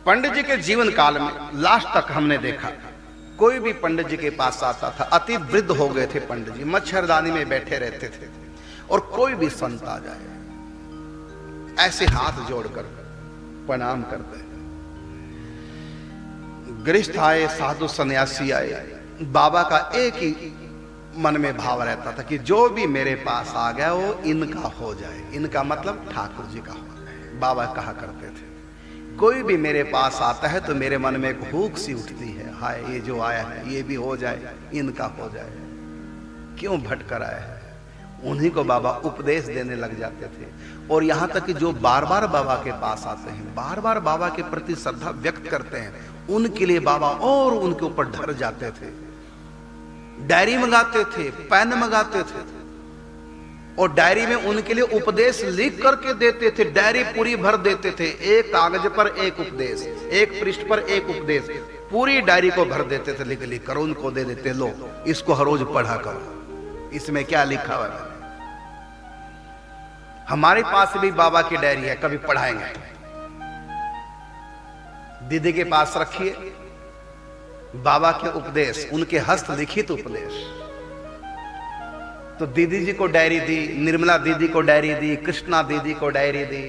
पंडित जी के जीवन काल में लास्ट तक हमने देखा, कोई भी पंडित जी के पास आता था, अति वृद्ध हो गए थे पंडित जी, मच्छरदानी में बैठे रहते थे, और कोई भी संत आ जाए ऐसे हाथ जोड़कर प्रणाम करते। गृहस्थ आए, साधु सन्यासी आए, बाबा का एक ही मन में भाव रहता था कि जो भी मेरे पास आ गया वो इनका हो जाए। इनका मतलब ठाकुर जी का हो जाए। बाबा कहा करते थे, कोई भी मेरे पास आता है तो मेरे मन में एक भूख सी उठती है, हाय ये जो आया है ये भी हो जाए, इनका हो जाए, क्यों भटकर आया है। उन्हीं को बाबा उपदेश देने लग जाते थे। और यहां तक कि जो बार बार बाबा के पास आते हैं, बार बार बाबा के प्रति श्रद्धा व्यक्त करते हैं, उनके लिए बाबा और उनके ऊपर ढर जाते थे। डायरी मंगाते थे, पेन मंगाते थे, और डायरी में उनके लिए उपदेश लिख करके देते थे। डायरी पूरी भर देते थे, एक कागज पर एक उपदेश, एक पृष्ठ पर एक उपदेश, पूरी डायरी को भर देते थे। लिख लिख कर उनको दे देते, लो इसको हर रोज पढ़ा करो, इसमें क्या लिखा हुआ है। हमारे पास भी बाबा की डायरी है, कभी पढ़ाएंगे। दीदी के पास रखिए बाबा के उपदेश, उनके हस्त लिखित उपदेश। तो दीदी जी को डायरी दी, निर्मला दीदी को डायरी दी, कृष्णा दीदी को डायरी दी,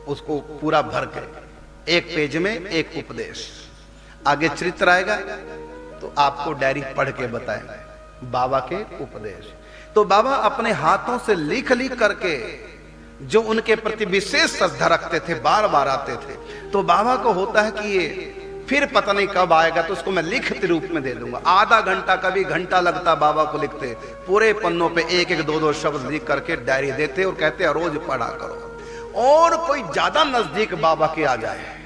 उसको पूरा भर के एक पेज में एक उपदेश। आगे चरित्र आएगा तो आपको डायरी पढ़ के बताएंगे बाबा के उपदेश। तो बाबा अपने हाथों से लिख लिख करके, जो उनके प्रति विशेष श्रद्धा रखते थे, बार बार आते थे। तो बाबा को होता है कि ये फिर पता नहीं कब आएगा, तो उसको मैं लिखित रूप में दे दूंगा। आधा घंटा, कभी घंटा लगता बाबा को लिखते, पूरे पन्नों पे एक एक दो दो शब्द लिख करके डायरी देते और कहते रोज पढ़ा करो। और कोई ज्यादा नजदीक बाबा के आ जाए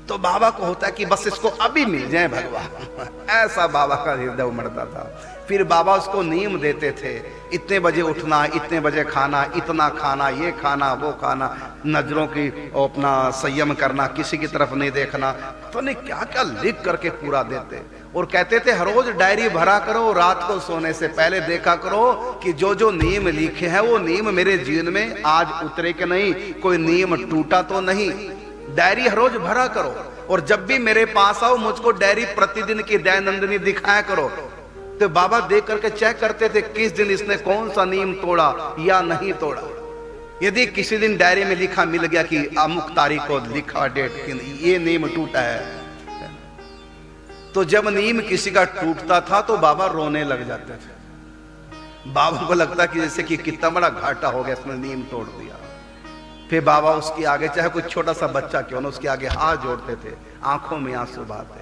तो बाबा को होता है कि बस इसको अभी मिल जाए भगवान। ऐसा बाबा का हृदय उमड़ता था। फिर बाबा उसको नियम देते थे, इतने बजे उठना, इतने बजे खाना, इतना खाना, ये खाना, वो खाना, नजरों की अपना संयम करना, किसी की तरफ नहीं देखना, तो नहीं क्या क्या लिख करके पूरा देते। और कहते थे हर रोज डायरी भरा करो, रात को सोने से पहले देखा करो कि जो जो नियम लिखे हैं वो नियम मेरे जीवन में आज उतरे के नहीं, कोई नियम टूटा तो नहीं। डायरी हर रोज भरा करो, और जब भी मेरे पास आओ मुझको डायरी प्रतिदिन की दैनंदिनी दिखाया करो। तो बाबा देख करके चेक करते थे किस दिन इसने कौन सा नियम तोड़ा या नहीं तोड़ा। यदि किसी दिन डायरी में लिखा मिल गया कि अमुक तारीख को लिखा डेट कि ये नियम टूटा है, तो जब नियम किसी का टूटता था तो बाबा रोने लग जाते थे। बाबा को लगता कि जैसे कि कितना बड़ा घाटा हो गया, इसने नियम तोड़ दिया। फिर बाबा उसके आगे, चाहे कोई छोटा सा बच्चा क्यों ना, उसके आगे हाथ जोड़ते थे, आंखों में आंसू बहाते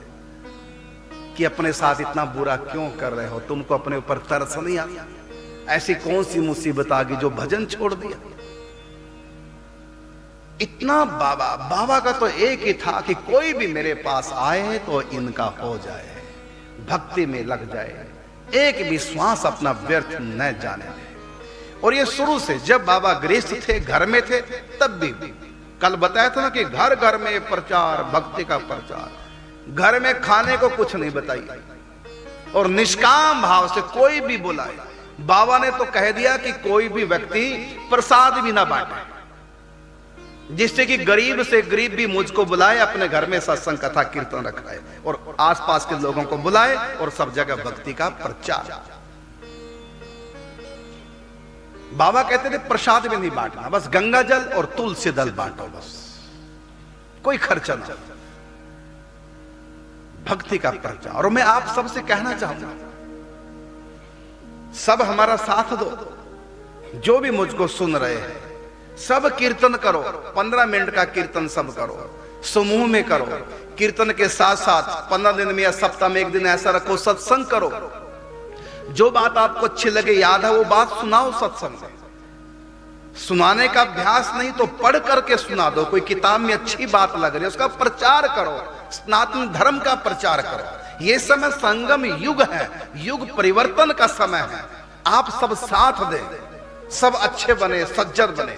कि अपने साथ इतना बुरा क्यों कर रहे हो, तुमको अपने ऊपर तरस नहीं आता? ऐसी कौन सी मुसीबत आ गई जो भजन छोड़ दिया? इतना बाबा का तो एक ही था कि कोई भी मेरे पास आए तो इनका हो जाए, भक्ति में लग जाए, एक विश्वास अपना व्यर्थ न जाने। और ये शुरू से, जब बाबा गृहस्थ थे, घर में थे, तब भी कल बताया था ना कि घर घर में प्रचार, भक्ति का प्रचार। घर में खाने को कुछ नहीं बताइए, और निष्काम भाव से कोई भी बुलाए। बाबा ने तो कह दिया कि कोई भी व्यक्ति प्रसाद भी ना बांटे, जिससे कि गरीब से गरीब भी मुझको बुलाए, अपने घर में सत्संग कथा कीर्तन रखाए, और आसपास के लोगों को बुलाए, और सब जगह भक्ति का प्रचार। बाबा कहते थे प्रसाद भी नहीं बांटना, बस गंगा जल और तुलसी दल बांटो, बस कोई खर्चा ना, भक्ति का प्रचार। और मैं आप सबसे कहना चाहूंगा, सब हमारा साथ दो, जो भी मुझको सुन रहे हैं, सब कीर्तन करो। 15 मिनट का कीर्तन सब करो, समूह में करो। कीर्तन के साथ साथ 15 दिन में या सप्ताह में एक दिन ऐसा रखो, सत्संग करो। जो बात आपको अच्छी लगे, याद है, वो बात सुनाओ सत्संग में। सुनाने का अभ्यास नहीं तो पढ़ करके सुना दो। कोई किताब में अच्छी बात लग रही है, उसका प्रचार करो, सनातन धर्म का प्रचार करो। ये समय संगम युग है, युग परिवर्तन का समय है। आप सब साथ दें, सब अच्छे बने, सज्जन बने।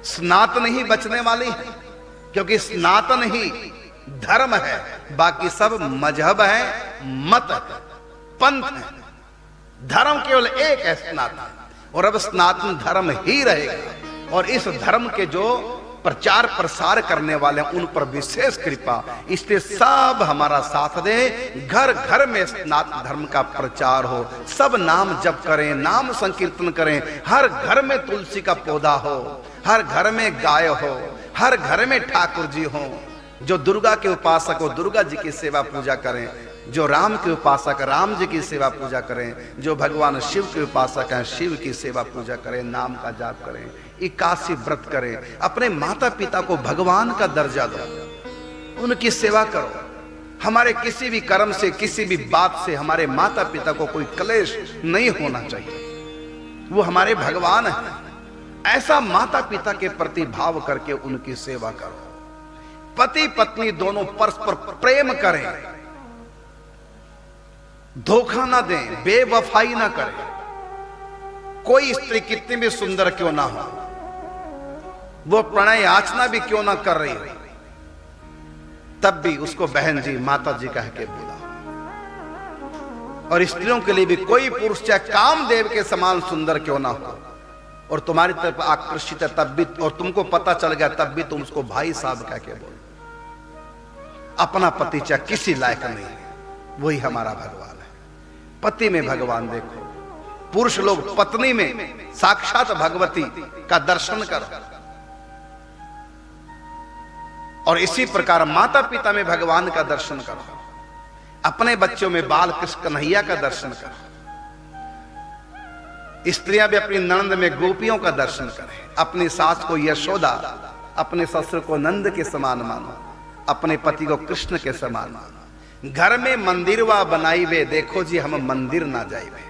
सनातन ही बचने वाली है, क्योंकि सनातन ही धर्म है, बाकी सब मजहब है, मत है, पंथ है। धर्म केवल एक है, सनातन, और अब सनातन धर्म ही रहेगा। और इस धर्म के जो प्रचार प्रसार करने वाले उन पर विशेष कृपा। इसलिए सब हमारा साथ दें, घर घर में सनातन धर्म का प्रचार हो, सब नाम जप करें, नाम संकीर्तन करें, हर घर में तुलसी का पौधा हो, हर घर में गाय हो, हर घर में ठाकुर जी हो। जो दुर्गा के उपासक हो दुर्गा जी की सेवा पूजा करें, जो राम के उपासक राम जी की सेवा पूजा करें, जो भगवान शिव के उपासक हैं शिव की सेवा पूजा करें, नाम का जाप करें, 81 व्रत करें, अपने माता पिता को भगवान का दर्जा दो, उनकी सेवा करो। हमारे किसी भी कर्म से, किसी भी बात से हमारे माता पिता को कोई क्लेश नहीं होना चाहिए, वो हमारे भगवान हैं। ऐसा माता पिता के प्रति भाव करके उनकी सेवा करो। पति पत्नी दोनों परस्पर प्रेम करें, धोखा ना दें, बेवफाई ना करें। कोई स्त्री कितनी भी सुंदर क्यों ना हो, वो प्रणय याचना भी क्यों ना कर रही हो, तब भी उसको बहन जी माता जी कह के बुलाओ। और स्त्रियों के लिए भी कोई पुरुष चाहे कामदेव के समान सुंदर क्यों ना हो और तुम्हारी तरफ आकर्षित है तब भी, और तुमको पता चल गया तब भी तुम उसको भाई साहब कह के बोलो। अपना पति चाहे किसी लायक नहीं है, वही हमारा भगवान है। पति में भगवान देखो, पुरुष लोग पत्नी में साक्षात भगवती का दर्शन करो, और इसी प्रकार माता पिता में भगवान का दर्शन करो, अपने बच्चों में बाल कृष्ण कन्हैया का दर्शन करो। स्त्रियां भी अपनी नंद में गोपियों का दर्शन करें, अपनी सास को यशोदा, अपने ससुर को नंद के समान मानो, अपने पति को कृष्ण के समान मानो। घर में मंदिरवा बनाई वे, देखो जी हम मंदिर ना जाइबे।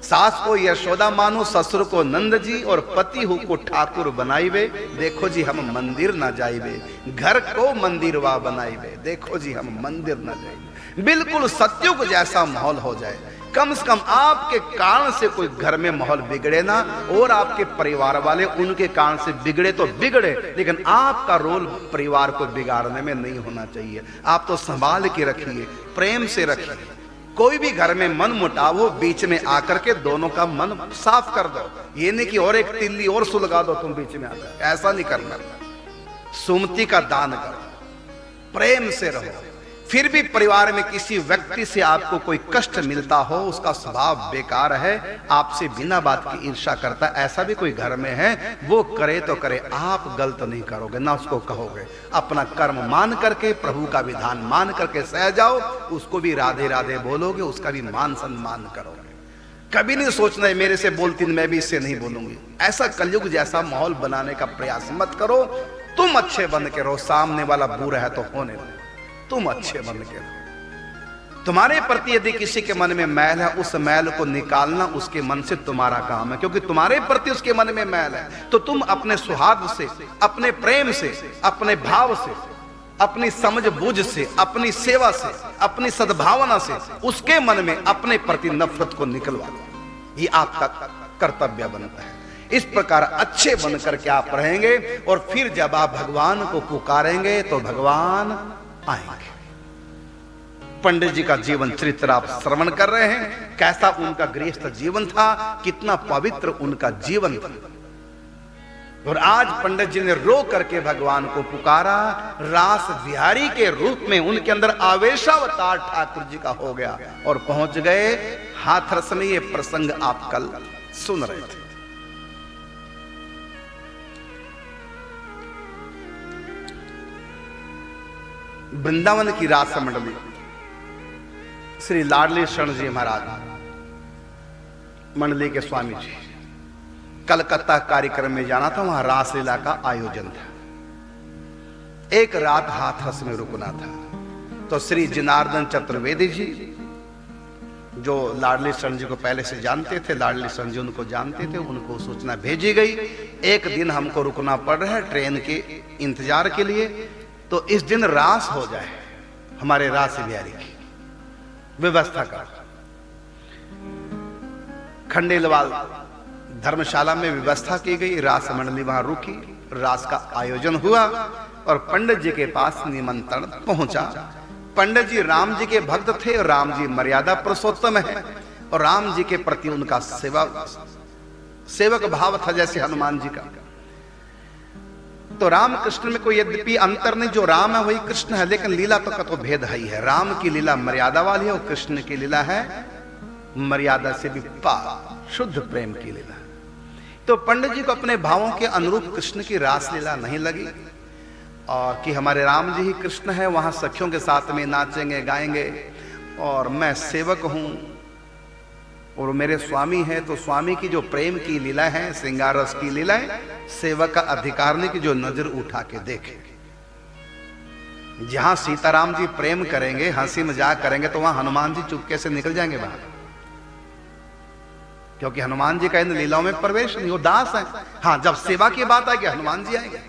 सास को यशोदा मानो, ससुर को नंद जी, और पति हु को ठाकुर बनाइबे, देखो जी हम मंदिर ना जाइबे। घर को मंदिरवा बनाइबे, देखो जी हम मंदिर ना जाइबे। बिल्कुल सत्युग जैसा माहौल हो जाए। कम से कम आपके कारण से कोई घर में माहौल बिगड़े ना, और आपके परिवार वाले उनके कारण से बिगड़े तो बिगड़े, लेकिन आपका रोल परिवार को बिगाड़ने में नहीं होना चाहिए। आप तो संभाल के रखिए, प्रेम से रखिए। कोई भी घर में मन मुटाव हो, बीच में आकर के दोनों का मन साफ कर दो। ये नहीं कि और एक तिल्ली और सुलगा दो तुम बीच में आकर, ऐसा नहीं करना। सुमति का दान करो, प्रेम से रहो। फिर भी परिवार में किसी व्यक्ति से आपको कोई कष्ट मिलता हो, उसका स्वभाव बेकार है, आपसे बिना बात की ईर्ष्या करता है, ऐसा भी कोई घर में है, वो करे तो करे, आप गलत नहीं करोगे, ना उसको कहोगे। अपना कर्म मान करके, प्रभु का विधान मान करके सह जाओ, उसको भी राधे राधे बोलोगे, उसका भी मान सम्मान करोगे। कभी नहीं सोचना है मेरे से बोलती मैं भी इससे नहीं बोलूंगी। ऐसा कलयुग जैसा माहौल बनाने का प्रयास मत करो। तुम अच्छे बन के रहो, सामने वाला बुरा है तो होने दो, तुम अच्छे बन के रहो। तुम्हारे प्रति यदि किसी के मन में मैल है, उस मैल को निकालना उसके मन से तुम्हारा काम है, क्योंकि तुम्हारे प्रति उसके मन में मैल है। तो तुम अपने सुहार्द से, अपने प्रेम से, अपने भाव से, अपनी समझ बूझ से, अपनी सेवा से, अपनी सद्भावना से उसके मन में अपने प्रति नफरत को निकलवा लो। ये आपका कर्तव्य बनता है। इस प्रकार अच्छे बनकर के आप रहेंगे, और फिर जब आप भगवान को पुकारेंगे तो भगवान आएंगे। पंडित जी का जीवन चरित्र आप श्रवण कर रहे हैं, कैसा उनका गृहस्थ जीवन था, कितना पवित्र उनका जीवन था। और आज पंडित जी ने रो करके भगवान को पुकारा, रास बिहारी के रूप में उनके अंदर आवेशावतार ठाकुर जी का हो गया, और पहुंच गए हाथरस में। ये प्रसंग आप कल सुन रहे थे। वृंदावन की रास मंडली श्री लाडली शरण जी महाराज मंडली के स्वामी जी, कलकत्ता कार्यक्रम में जाना था, वहां रासलीला का आयोजन था। एक रात हाथरस में रुकना था। तो श्री जनार्दन चतुर्वेदी जी, जो लाडली शरण जी को पहले से जानते थे, लाडली शरण जी उनको जानते थे, उनको सूचना भेजी गई, एक दिन हमको रुकना पड़ रहा है ट्रेन के इंतजार के लिए, तो इस दिन रास हो जाए, हमारे रास बिहारी की व्यवस्था कर। खंडेलवाल धर्मशाला में व्यवस्था की गई, रास मंडली वहां रुकी, रास का आयोजन हुआ, और पंडित जी के पास निमंत्रण पहुंचा। पंडित जी राम जी के भक्त थे, और राम जी मर्यादा पुरुषोत्तम है, और राम जी के प्रति उनका सेवक भाव था, जैसे हनुमान जी का। तो राम कृष्ण में कोई यद्यपि अंतर नहीं, जो राम है वही कृष्ण है, लेकिन लीला तो का तो भेद है ही है। राम की लीला मर्यादा वाली है और कृष्ण की लीला है मर्यादा से भी पार, शुद्ध प्रेम की लीला। तो पंडित जी को अपने भावों के अनुरूप कृष्ण की रास लीला नहीं लगी, और कि हमारे राम जी ही कृष्ण है, वहां सखियों के साथ में नाचेंगे गाएंगे, और मैं सेवक हूं और मेरे स्वामी है, तो स्वामी की जो प्रेम की लीला है, श्रृंगार रस की लीला है, सेवक का अधिकार नहीं कि जो नजर उठा के देखे। जहां सीताराम जी प्रेम करेंगे, हंसी मजाक करेंगे, तो वहां हनुमान जी चुपके से निकल जाएंगे बाहर, क्योंकि हनुमान जी का इन लीलाओं में प्रवेश नहीं, वो दास है। हाँ, जब सेवा की बात आएगी हनुमान जी आएंगे,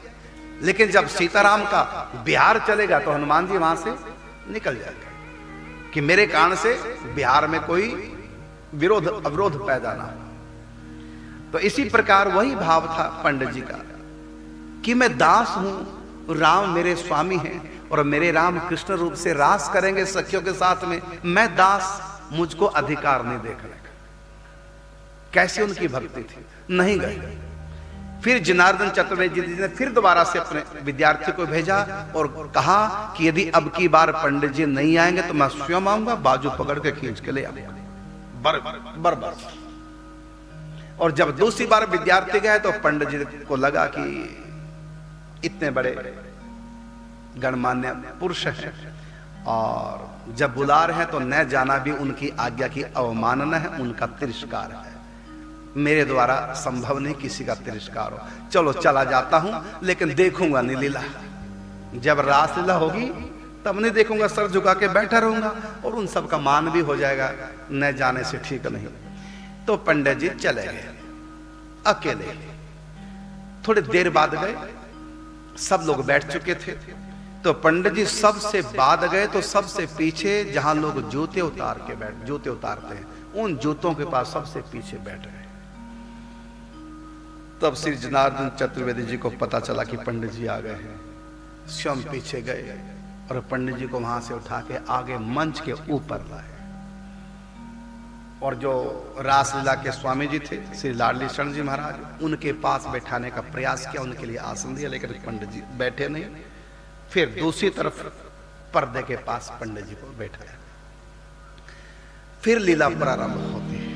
लेकिन जब सीताराम का बिहार चलेगा तो हनुमान जी वहां से निकल जाएंगे कि मेरे कारण से बिहार में कोई विरोध अवरोध पैदा ना हो। तो इसी प्रकार वही भाव था पंडित जी का कि मैं दास हूं, राम मेरे स्वामी हैं और मेरे राम कृष्ण रूप से रास करेंगे सखियों के साथ में, मैं दास, मुझको अधिकार नहीं देखने का। कैसी उनकी भक्ति थी, नहीं गए। फिर जनार्दन चतुर्वेदी जी ने फिर दोबारा से अपने विद्यार्थी को भेजा और कहा कि यदि अब की बार पंडित जी नहीं आएंगे तो मैं स्वयं आऊंगा, बाजू पकड़ के खींच के ले आऊंगा बर। और जब दूसरी बार विद्यार्थी गए तो पंडित जी को लगा कि इतने बड़े गणमान्य पुरुष हैं और जब बुला रहे हैं तो न जाना भी उनकी आज्ञा की अवमानना है, उनका तिरस्कार है। मेरे द्वारा संभव नहीं किसी का तिरस्कार हो, चलो चला जाता हूं, लेकिन देखूंगा नहीं लीला। जब रास लीला होगी तब नहीं देखूंगा, सर झुका के बैठा रहूंगा और उन सब का मान भी हो जाएगा, न जाने से ठीक नहीं। तो पंडित जी चले गए अकेले। थोड़ी देर बाद गए, सब लोग बैठ चुके थे, तो पंडित जी सबसे बाद गए तो सबसे पीछे जहां लोग जूते उतारते हैं, उन जूतों के पास सबसे पीछे बैठ गए। तब श्री जनार्दन चतुर्वेदी जी को पता चला कि पंडित जी आ गए हैं। स्वयं पीछे गए और पंडित जी को वहां से उठा के आगे मंच के ऊपर लाए। और जो रासलीला के स्वामी जी थे श्री लाडली शरण जी महाराज, उनके पास बैठाने का प्रयास किया, उनके लिए आसन दिया, लेकिन पंडित जी बैठे नहीं। फिर दूसरी तरफ पर्दे के पास पंडित जी को बैठाया। फिर लीला प्रारंभ होती है।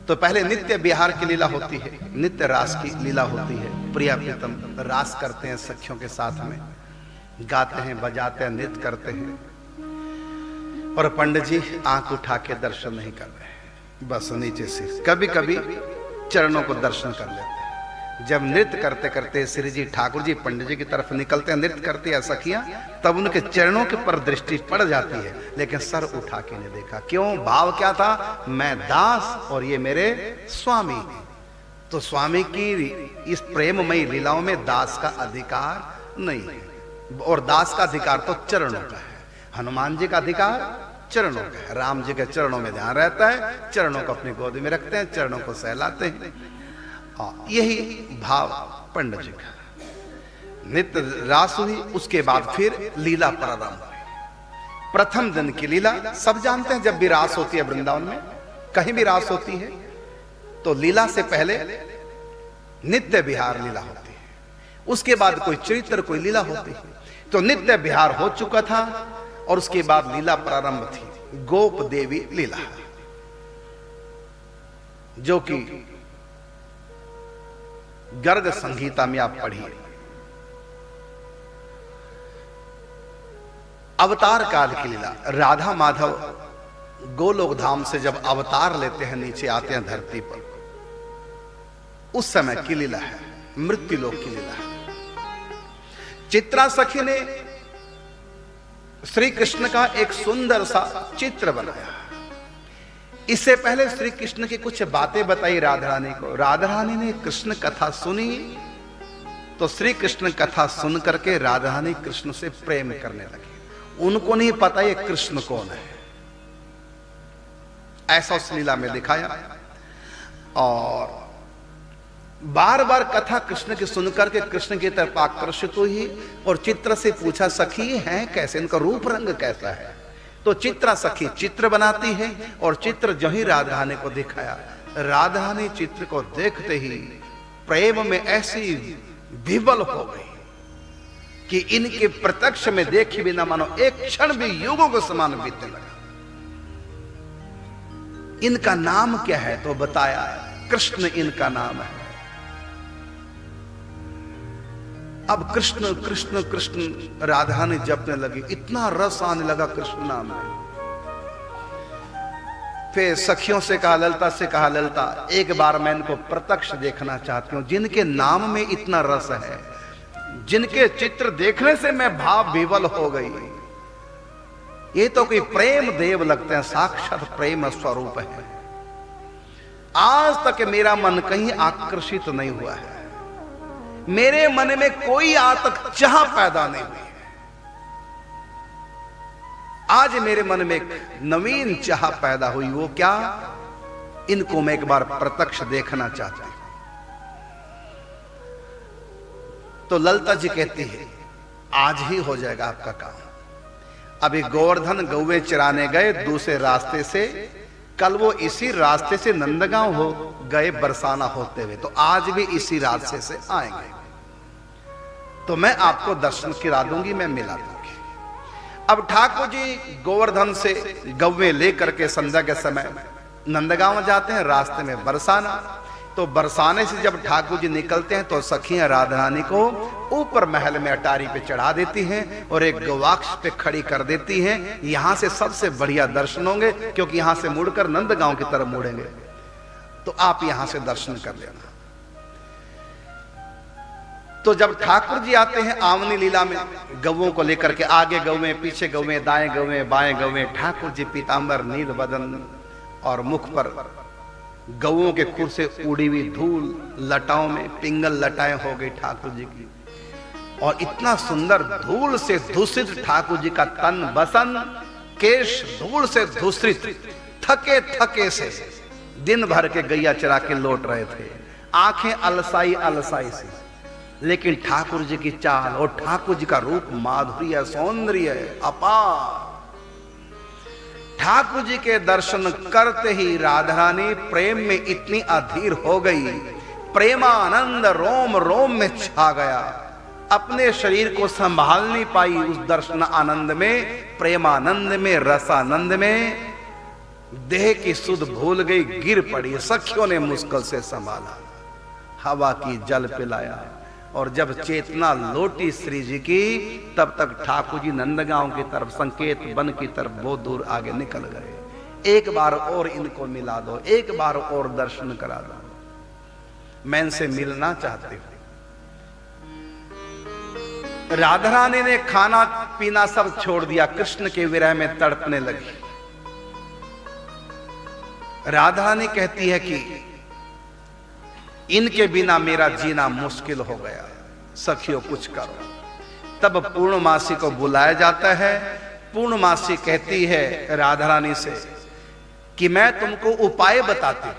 तो पहले नित्य विहार की लीला होती है, नित्य रास की लीला होती है। प्रिया प्रीतम रास करते हैं सखियों के साथ में, गाते हैं, बजाते हैं, नृत्य करते हैं, और पंडित जी आंख उठा के दर्शन नहीं कर रहे, बस नीचे से कभी कभी चरणों को दर्शन कर लेते हैं। जब नृत्य करते करते श्री जी ठाकुर जी पंडित जी की तरफ निकलते हैं, नृत्य करती है सखियां, तब उनके चरणों के पर दृष्टि पड़ जाती है, लेकिन सर उठा के नहीं देखा। क्यों? भाव क्या था? मैं दास और ये मेरे स्वामी हैं। तो स्वामी की इस प्रेममयी लीलाओं में दास का अधिकार नहीं है, और दास का अधिकार तो चरणों का है। हनुमान जी का अधिकार चरणों का है, राम जी के चरणों में ध्यान रहता है, चरणों को अपनी गोद में रखते हैं, चरणों को सहलाते हैं। यही भाव पंडित जी का। नित्य रास हुई, उसके बाद फिर लीला प्रारंभ हुई। प्रथम दिन की लीला सब जानते हैं, जब भी रास होती है वृंदावन में, कहीं भी रास होती है तो लीला से पहले नित्य विहार लीला होती है, उसके बाद कोई चरित्र कोई लीला होती है। तो नित्य विहार हो चुका था और उसके बाद लीला प्रारंभ थी, गोप देवी लीला, जो कि गर्ग संहिता में आप पढ़िए। अवतार काल की लीला, राधा माधव गोलोक धाम से जब अवतार लेते हैं, नीचे आते हैं धरती पर, उस समय की लीला है, मृत्यु लोक की लीला है। चित्रा सखी ने श्री कृष्ण का एक सुंदर सा चित्र बनाया। इससे पहले श्री कृष्ण की कुछ बातें बताई राधा रानी को। राधा रानी ने कृष्ण कथा सुनी तो श्री कृष्ण कथा सुन करके राधा रानी कृष्ण से प्रेम करने लगी। उनको नहीं पता ये कृष्ण कौन है, ऐसा उस लीला में दिखाया। और बार बार कथा कृष्ण की सुनकर के कृष्ण की तरफ आकर्षित हुई और चित्र से पूछा, सखी हैं कैसे, इनका रूप रंग कैसा है? तो चित्रा सखी चित्र बनाती है और चित्र जो ही राधा रानी को दिखाया, राधा रानी चित्र को देखते ही प्रेम में ऐसी विवल हो गई कि इनके प्रत्यक्ष में देखे बिना मानो एक क्षण भी युगों के समान बीतने लगा। इनका नाम क्या है तो बताया, कृष्ण इनका नाम है। अब कृष्ण कृष्ण कृष्ण राधा ने जपने लगी, इतना रस आने लगा कृष्ण नाम में। फिर सखियों से कहा, ललिता से कहा, ललिता एक बार मैं इनको प्रत्यक्ष देखना चाहती हूं, जिनके नाम में इतना रस है, जिनके चित्र देखने से मैं भाव विवल हो गई। ये तो कोई प्रेम देव लगते हैं, साक्षात प्रेम स्वरूप है। आज तक मेरा मन कहीं आकर्षित नहीं हुआ है, मेरे मन में कोई आज तक चाह पैदा नहीं हुई। आज मेरे मन में एक नवीन चाह पैदा हुई, वो क्या? इनको मैं एक बार प्रत्यक्ष देखना चाहती हूं। तो ललिता जी कहती है, आज ही हो जाएगा आपका काम। अभी गोवर्धन गौवे चराने गए दूसरे रास्ते से, कल वो इसी रास्ते से नंदगांव हो गए बरसाना होते हुए, तो आज भी इसी रास्ते से आएंगे। तो मैं आपको दर्शन करा दूंगी, मैं मिला दूंगी। अब ठाकुर जी गोवर्धन से गौवे लेकर के संध्या के समय नंदगांव जाते हैं, रास्ते में बरसाना। तो बरसाने से जब ठाकुर जी निकलते हैं तो सखियां राधा रानी को ऊपर महल में अटारी पे चढ़ा देती हैं और एक गवाक्ष पे खड़ी कर देती हैं। यहां से सबसे बढ़िया दर्शन होंगे, क्योंकि यहां से मुड़कर नंदगांव की तरफ मुड़ेंगे, तो आप यहां से दर्शन कर लेना। तो जब ठाकुर जी आते हैं आवनी लीला में, गौओं को लेकर के, आगे गौएं, पीछे गौएं, दाएं गौएं, बाएं गौएं, ठाकुर जी पीतांबर नील बदन और मुख पर गौओं के खुर से उड़ी हुई धूल, लटाओं में पिंगल लटाएं हो गई ठाकुर जी की, और इतना सुंदर धूल से दूषित ठाकुर जी का तन बसन, केश धूल से दूषित, थके थके से दिन भर के गैया चरा के लौट रहे थे, आंखें अलसाई अलसाई सी, लेकिन ठाकुर जी की चाल और ठाकुर जी का रूप माधुर्य सौंदर्य अपार। ठाकुर जी के दर्शन करते ही राधा रानी प्रेम में इतनी अधीर हो गई, प्रेमानंद रोम रोम में छा गया, अपने शरीर को संभाल नहीं पाई उस दर्शन आनंद में, प्रेमानंद में, रसानंद में, देह की सुध भूल गई, गिर पड़ी। सखियों ने मुश्किल से संभाला, हवा की जल पिलाया, और जब चेतना लौटी श्री जी की, तब तक ठाकुर जी नंदगांव की तरफ, संकेत वन की तरफ बहुत दूर आगे निकल गए। एक बार और इनको मिला दो, एक बार और दर्शन करा दो, मैं इनसे मिलना चाहती हूं। राधा रानी ने खाना पीना सब छोड़ दिया, कृष्ण के विरह में तड़पने लगी। राधा रानी कहती है कि इनके बिना मेरा जीना मुश्किल हो गया, सखियों कुछ करो। तब पूर्णमासी को बुलाया जाता है। पूर्णमासी कहती है राधा रानी से कि मैं तुमको उपाय बताती हूं,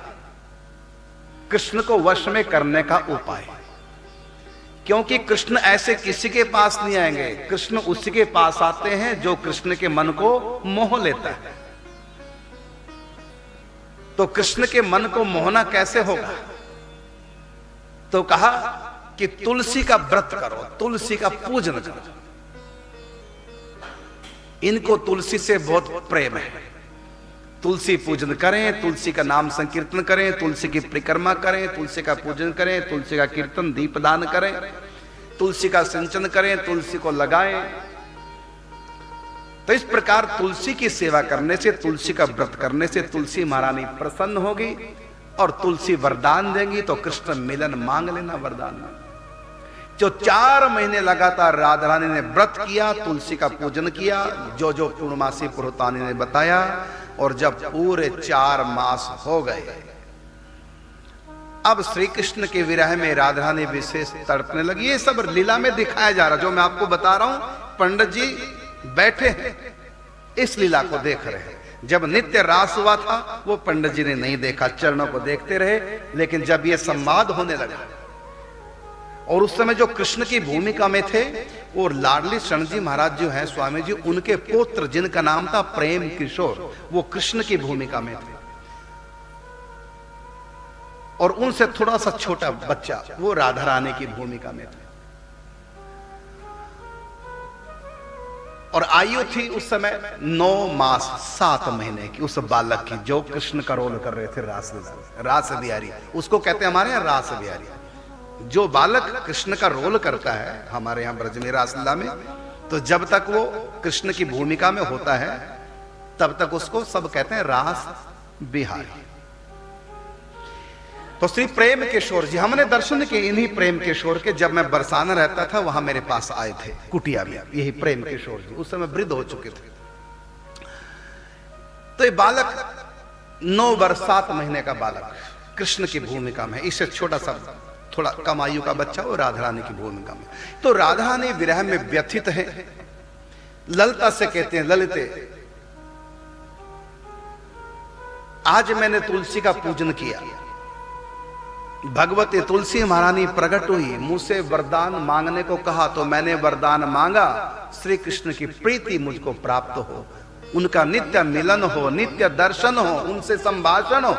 कृष्ण को वश में करने का उपाय, क्योंकि कृष्ण ऐसे किसी के पास नहीं आएंगे, कृष्ण उसी के पास आते हैं जो कृष्ण के मन को मोह लेता है। तो कृष्ण के मन को मोहना कैसे होगा? तो कहा कि तुलसी का व्रत करो, तुलसी का पूजन करो। इनको तुलसी से बहुत प्रेम है, तुलसी पूजन करें, तुलसी का नाम संकीर्तन करें, तुलसी की परिक्रमा करें, तुलसी का पूजन करें, तुलसी का कीर्तन दीपदान करें, तुलसी का सिंचन करें, तुलसी को लगाएं। तो इस प्रकार तुलसी की सेवा करने से, तुलसी का व्रत करने से तुलसी महारानी प्रसन्न होगी और तुलसी वरदान देंगी। तो कृष्ण मिलन मांग लेना वरदान। जो 4 महीने लगातार राधा रानी ने व्रत किया, तुलसी का पूजन किया, जो जो पूर्णमासी पुरोहितानी ने बताया, और जब पूरे 4 मास हो गए, अब श्री कृष्ण के विरह में राधा रानी विशेष तड़पने लगी। ये सब लीला में दिखाया जा रहा, जो मैं आपको बता रहा हूं। पंडित जी बैठे हैं, इस लीला को देख रहे हैं। जब नित्य रास हुआ था वो पंडित जी ने नहीं देखा, चरणों को देखते रहे। लेकिन जब ये संवाद होने लगा, और उस समय जो कृष्ण की भूमिका में थे वो लाडली शरण जी महाराज जो हैं स्वामी जी, उनके पुत्र जिनका नाम था प्रेम किशोर, वो कृष्ण की भूमिका में थे। और उनसे थोड़ा सा छोटा बच्चा वो राधा रानी की भूमिका में था। और आयु थी उस समय 9 मास 7 महीने की उस बालक की, जो कृष्ण का रोल कर रहे थे रास बिहारी, उसको कहते हैं हमारे यहाँ रास बिहारी। जो बालक कृष्ण का रोल करता है हमारे यहाँ ब्रज में रासलीला में, तो जब तक वो कृष्ण की भूमिका में होता है तब तक उसको सब कहते हैं रास बिहारी। तो श्री प्रेम किशोर जी, हमने दर्शन किए इन्हीं प्रेम किशोर के। जब मैं बरसाना रहता था वहां मेरे पास आए थे कुटिया में, यही प्रेम किशोर जी, उस समय वृद्ध हो चुके थे। तो ये बालक 9 वर्ष 7 महीने का बालक कृष्ण की भूमिका में, इससे छोटा सा थोड़ा कम आयु का बच्चा वो राधा रानी की भूमिका में। तो राधा रानी विरह में व्यथित है। ललिता से कहते हैं, ललिते आज मैंने तुलसी का पूजन किया, भगवती तुलसी महारानी प्रकट हुई, मुझसे वरदान मांगने को कहा तो मैंने वरदान मांगा, श्री कृष्ण की प्रीति मुझको प्राप्त हो, उनका नित्य मिलन हो, नित्य दर्शन हो, उनसे संभाषण हो।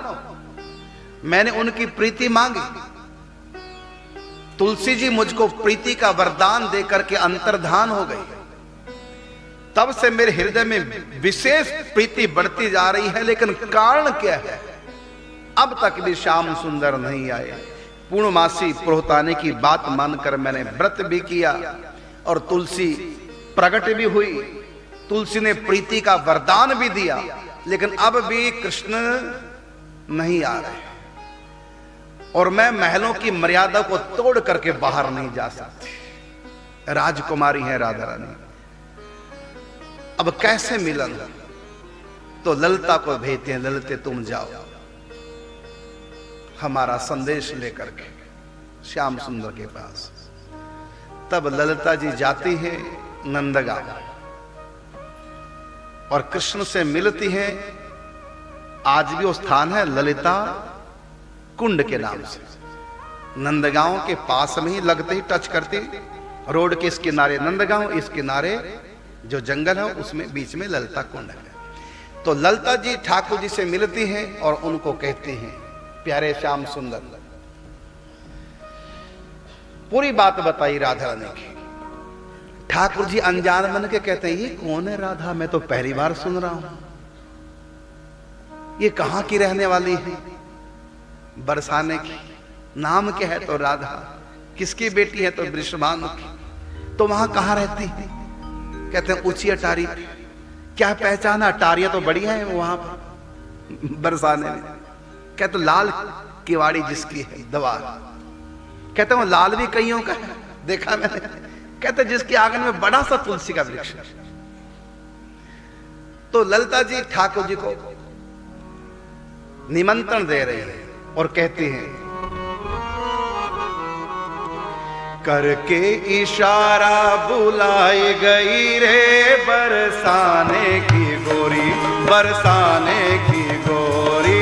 मैंने उनकी प्रीति मांगी, तुलसी जी मुझको प्रीति का वरदान देकर के अंतर्धान हो गई। तब से मेरे हृदय में विशेष प्रीति बढ़ती जा रही है, लेकिन कारण क्या है? अब तक भी श्याम सुंदर नहीं आए। पूर्णमासी पुरोहिताने की बात मानकर मैंने व्रत भी किया और तुलसी प्रकट भी हुई, तुलसी ने प्रीति का वरदान भी दिया, लेकिन अब भी कृष्ण नहीं आ रहे और मैं महलों की मर्यादा को तोड़ करके बाहर नहीं जा सकती। राजकुमारी है राधा रानी, अब कैसे मिलन? तो ललिता को भेजते हैं, ललिते तुम जाओ हमारा संदेश लेकर के श्याम सुंदर के पास। तब ललिता जी जाती है नंदगांव और कृष्ण से मिलती है। आज भी वो स्थान है ललिता कुंड के नाम से, नंदगांव के पास में ही, लगते ही टच करती रोड के इस किनारे नंदगांव, इस किनारे जो जंगल है उसमें बीच में ललिता कुंड है। तो ललिता जी ठाकुर जी से मिलती हैं और उनको कहती हैं, प्यारे श्याम सुंदर, पूरी बात बताई राधा रानी की। ठाकुर जी अनजान मन के कहते हैं, ये कौन है राधा? मैं तो पहली बार सुन रहा हूं, ये कहां की रहने वाली है? बरसाने की, नाम क्या है? तो राधा। किसकी बेटी है? तो वृषभानु की। तो वहां कहां रहती है? कहते हैं ऊंची अटारी। क्या पहचाना? अटारियां तो बढ़िया है वहां पर बरसाने में। कहते लाल किवाड़ी जिसकी है द्वार, कहते हैं लाल भी कईयों का है, देखा मैंने। कहते जिसके आंगन में बड़ा सा तुलसी का वृक्ष है। तो ललिता जी ठाकुर जी को निमंत्रण दे रही है और कहती हैं, करके इशारा बुलाई गई रे बरसाने की गोरी, बरसाने की गोरी।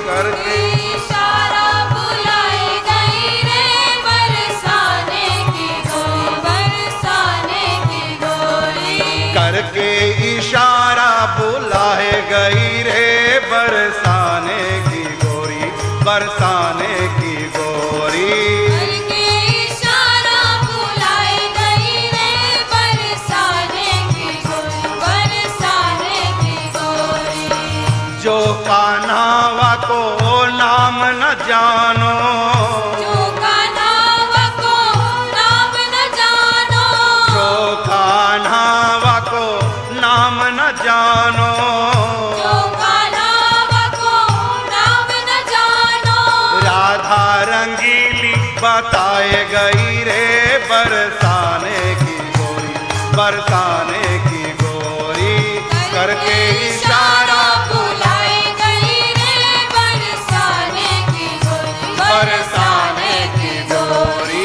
करके इशारा बुलाई गई रे बरसाने की गोरी, बरसाने की गोरी। करके इशारा बुलाए गई रे बरसाने की गोरी, बरसाने की गोरी। करके इशारा बुलाई गई रे बरसाने की गोरी, बरसाने की गोरी। जो कान्हावा को नाम न जानो, जो कान्हावा को नाम न जानो, जो कान्हावा को नाम न जानो, जो कान्हावा को नाम न जानो। राधा रंगीली बताए गई रे बरसाने की गोरी, बरसाने की गोरी। करके इशारा बुलाई गई रे बरसाने की गोरी, बरसाने की गोरी।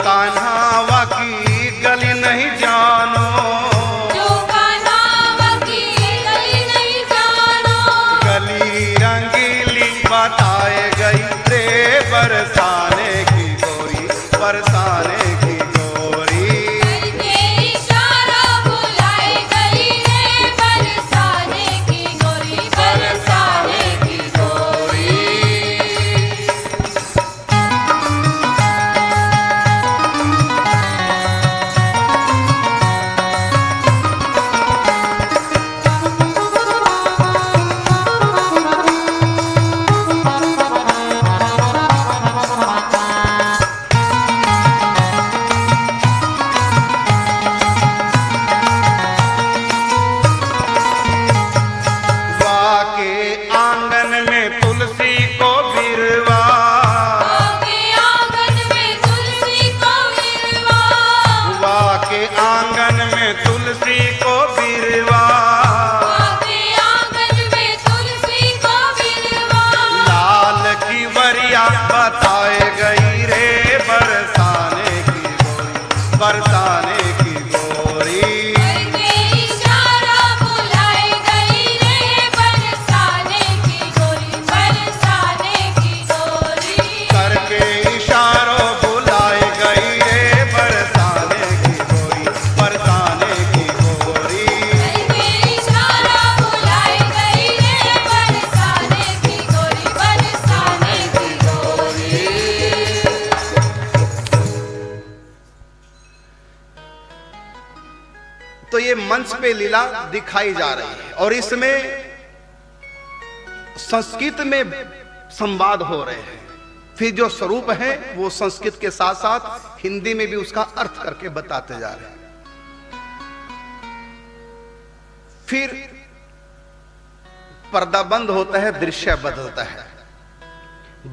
कान्हावा की गली नहीं जानो, जो कान्हावा की गली नहीं जानो, गली रंगीली बताए गई रे बरसाने की गोरी, बरसाने की गोरी। करके इशारा बुलाए गई रे बरसाने की गोरी, बरसाने की गोरी। वाके आंगन में तुलसी को बिरवा, आगे आंगन में तुलसी को विरवा, वाके आंगन में तुलसी को बिरवा। आगे आंगन में तुलसी को विरवा, लाल की वरिया बताए गई रे बरसाने की गोरी, बरसाने की गोरी। करके इशारा बुलाए गई रे बरसाने की गोरी, बरसाने की गोरी। करके इशारों बुलाए गई रे बरसाने की गोरी, बरसाने की गोरी। करके इशारा बुलाए गई रे बरसाने की गोरी, बरसाने की गोरी। तो ये मंच पे लीला दिखाई जा रही है और इसमें संस्कृत में संवाद हो रहे हैं। फिर जो स्वरूप है वो संस्कृत के साथ साथ हिंदी में भी उसका अर्थ करके बताते जा रहे हैं। फिर पर्दा बंद होता है, दृश्य बदलता है।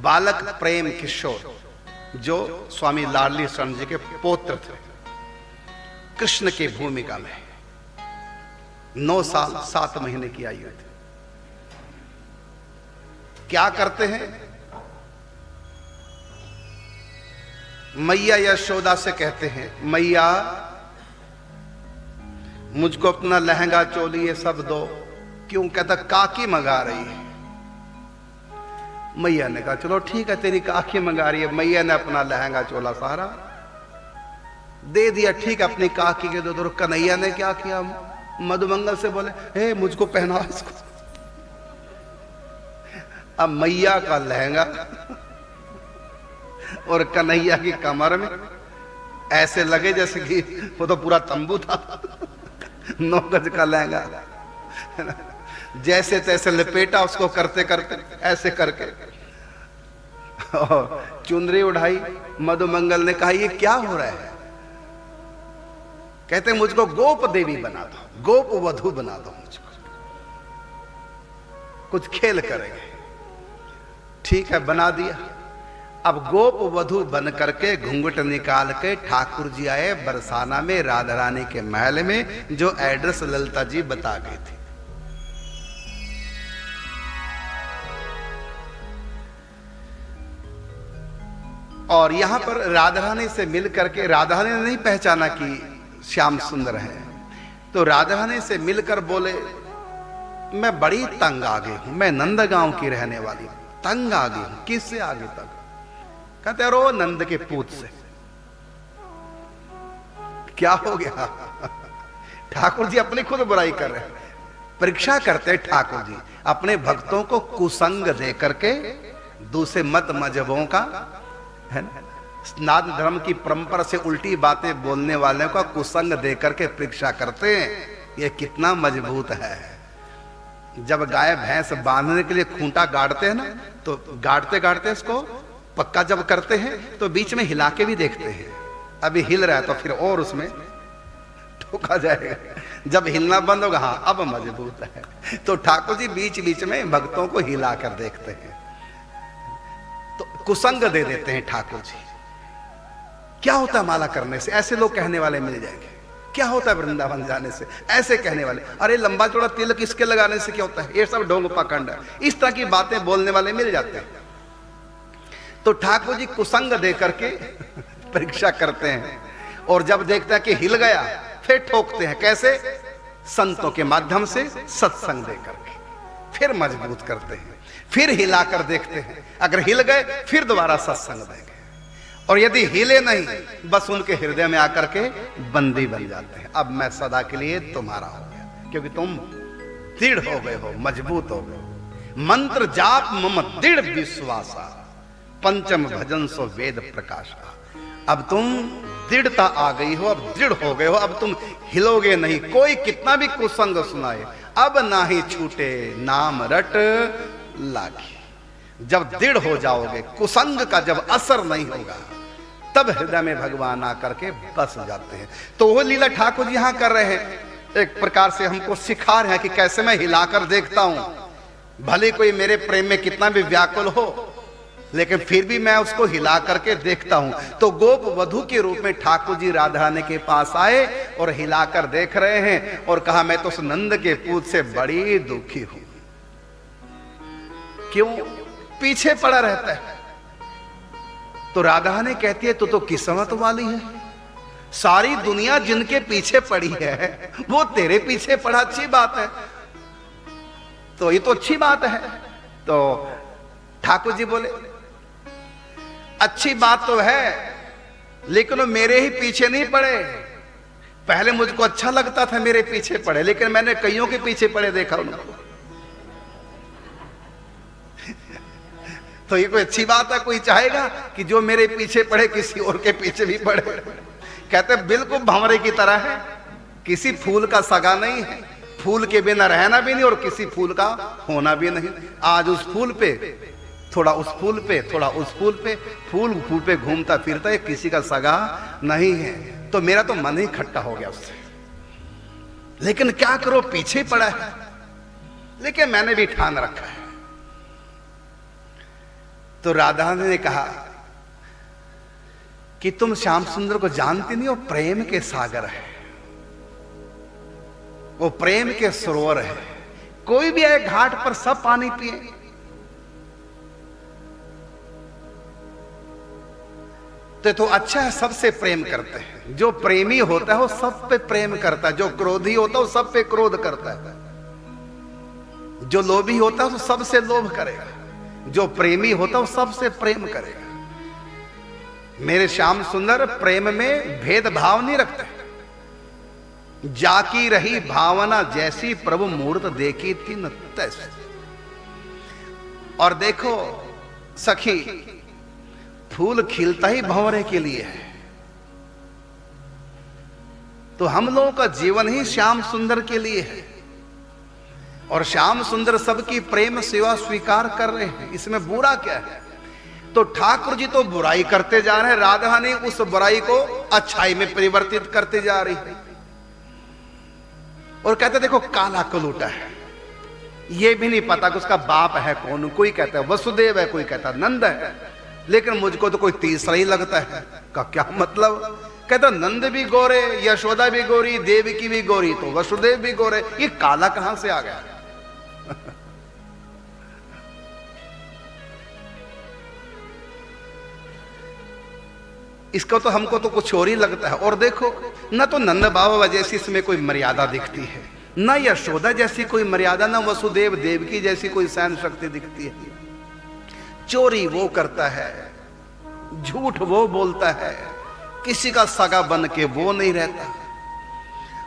बालक प्रेम किशोर जो स्वामी लाडली शरण जी के पौत्र थे, कृष्ण की भूमिका में 9 साल 7 महीने की आयु थी। क्या करते हैं? मैया यशोदा से कहते हैं, मैया मुझको अपना लहंगा चोली ये सब दो। क्यों? कहता काकी मंगा रही है। मैया ने कहा चलो ठीक है, तेरी काकी मंगा रही है। मैया ने अपना लहंगा चोला सारा दे दिया। ठीक है, अपनी काकी के दो। कन्हैया ने क्या किया? मधुमंगल से बोले, हे मुझको पहना इसको। अब मैया का लहंगा और कन्हैया की कमर में ऐसे लगे जैसे कि वो तो पूरा तंबू था। 9 गज का लहंगा जैसे तैसे लपेटा उसको, करते करते ऐसे करके और चुनरी उठाई। मधुमंगल ने कहा ये क्या हो रहा है? कहते मुझको गोप देवी बना दो, गोप वधू बना दो, मुझको कुछ खेल करेंगे। ठीक है, बना दिया। अब गोप वधू बन करके घूंघट निकाल के ठाकुर जी आए बरसाना में, राधा रानी के महल में, जो एड्रेस ललिता जी बता गई थी। और यहां पर राधा रानी से मिल करके, राधा रानी ने नहीं पहचाना कि श्याम सुंदर है, तो राधा रानी से मिलकर बोले मैं बड़ी तंग आ गई हूं, मैं नंदगांव की रहने वाली हूं, तंग आ गई हूं। किससे आगे तक? कहते रो नंद के पूत से। क्या हो गया? ठाकुर जी अपनी खुद बुराई कर रहे हैं, परीक्षा करते ठाकुर जी अपने भक्तों को कुसंग दे करके, दूसरे मत मजहबों का है ना, स्नातन धर्म की परंपरा से उल्टी बातें बोलने वाले का कुसंग दे करके परीक्षा करते हैं ये कितना मजबूत है। जब गाय भैंस बांधने के लिए खूंटा गाड़ते हैं ना, तो गाड़ते गाड़ते इसको पक्का जब करते हैं तो बीच में हिला के भी देखते हैं, अभी हिल रहा है तो फिर और उसमें ठोका जाएगा। जब हिलना बंद होगा, हाँ अब मजबूत है। तो ठाकुर जी बीच बीच में भक्तों को हिला कर देखते हैं, तो कुसंग दे देते हैं ठाकुर जी। क्या होता है माला करने से? ऐसे लोग कहने वाले मिल जाएंगे। क्या होता है वृंदावन जाने से? ऐसे कहने वाले, अरे लंबा चौड़ा तिलक इसके लगाने से क्या होता है, ये सब ढोंग पाखंड है, इस तरह की बातें बोलने वाले मिल जाते हैं। तो ठाकुर जी कुसंग दे करके परीक्षा करते हैं और जब देखते हैं कि हिल गया फिर ठोकते हैं। कैसे? संतों के माध्यम से, सत्संग दे करके फिर मजबूत करते हैं, फिर हिलाकर देखते हैं, अगर हिल गए फिर दोबारा सत्संग देंगे, और यदि हिले नहीं बस उनके हृदय में आकर के बंदी बन जाते हैं। अब मैं सदा के लिए तुम्हारा हो गया, क्योंकि तुम दृढ़ हो गए हो, मजबूत हो गए। मंत्र जाप मम दृढ़ विश्वासा, पंचम भजन सो वेद प्रकाशा। अब तुम दृढ़ता आ गई हो, अब दृढ़ हो गए हो, अब तुम हिलोगे नहीं। कोई कितना भी कुसंग सुनाए, अब ना ही छूटे नाम रट लागी। जब दृढ़ हो जाओगे, कुसंग का जब असर नहीं होगा, तब हृदय में भगवान आकर के बस जाते हैं। तो वो लीला ठाकुर जी यहां कर रहे हैं, एक प्रकार से हमको सिखा रहे हैं कि कैसे मैं हिलाकर देखता हूं। भले कोई मेरे प्रेम में कितना भी व्याकुल हो, लेकिन फिर भी मैं उसको हिला करके देखता हूं। तो गोप वधू के रूप में ठाकुर जी राधा रानी के पास आए और हिलाकर देख रहे हैं और कहा, मैं तो उस नंद के पूत से बड़ी दुखी हूं। क्यों? पीछे पड़ा रहता है। तो राधा ने कहती है, तो किस्मत वाली है, सारी दुनिया जिनके पीछे पड़ी है वो तेरे पीछे पड़ा, अच्छी बात है। तो ये तो अच्छी बात है। तो ठाकुर जी बोले, अच्छी बात तो है, लेकिन वो मेरे ही पीछे नहीं पड़े। पहले मुझको अच्छा लगता था मेरे पीछे पड़े, लेकिन मैंने कईयों के पीछे पड़े देखा उनको। तो ये कोई अच्छी बात है? कोई चाहेगा कि जो मेरे पीछे पड़े किसी और के पीछे भी पड़े? कहते बिल्कुल भंवरे की तरह है, किसी फूल का सगा नहीं है, फूल के बिना रहना भी नहीं और किसी फूल का होना भी नहीं। आज उस फूल पे, थोड़ा उस फूल पे, थोड़ा उस फूल पे, फूल फूल पे घूमता फिरता है, किसी का सगा नहीं है। तो मेरा तो मन ही खट्टा हो गया उससे, लेकिन क्या करो, पीछे पड़ा है। लेकिन मैंने भी ठान रखा है। तो राधा ने कहा कि तुम श्याम सुंदर को जानती नहीं हो, प्रेम के सागर है, वो प्रेम के सरोवर है। कोई भी आए घाट पर सब पानी पिए। तो अच्छा है, सबसे प्रेम करते हैं। जो प्रेमी होता है वो सब पे प्रेम करता है, जो क्रोधी होता है वो सब पे क्रोध करता है, जो लोभी होता है वो सबसे लोभ करेगा, जो प्रेमी होता है वो सबसे प्रेम करेगा। मेरे श्याम सुंदर प्रेम में भेदभाव नहीं रखते। जाकी रही भावना जैसी, प्रभु मूर्त देखी थी न तैसी। और देखो सखी, फूल खिलता ही भंवरे के लिए है। तो हम लोगों का जीवन ही श्याम सुंदर के लिए है, और श्याम सुंदर सबकी प्रेम सेवा स्वीकार कर रहे हैं। इसमें बुरा क्या है? तो ठाकुर जी तो बुराई करते जा रहे हैं, राधा ने उस बुराई को अच्छाई में परिवर्तित करते जा रही है। और कहते देखो काला कलूटा है, ये भी नहीं पता कि उसका बाप है कौन। कोई कहता है वसुदेव है, कोई कहता है नंद है, लेकिन मुझको तो कोई तीसरा ही लगता है। का क्या मतलब? कहता नंद भी गोरे, यशोदा भी गोरी, देवकी भी गोरी, तो वसुदेव भी गोरे, ये काला कहां से आ गया? इसको तो हमको तो कुछ और ही लगता है। और देखो, न तो नंद बाबा जैसी इसमें कोई मर्यादा दिखती है, न यशोदा जैसी कोई मर्यादा, न वसुदेव देवकी जैसी कोई सहन शक्ति दिखती है। चोरी वो करता है, झूठ वो बोलता है, किसी का सगा बन के वो नहीं रहता।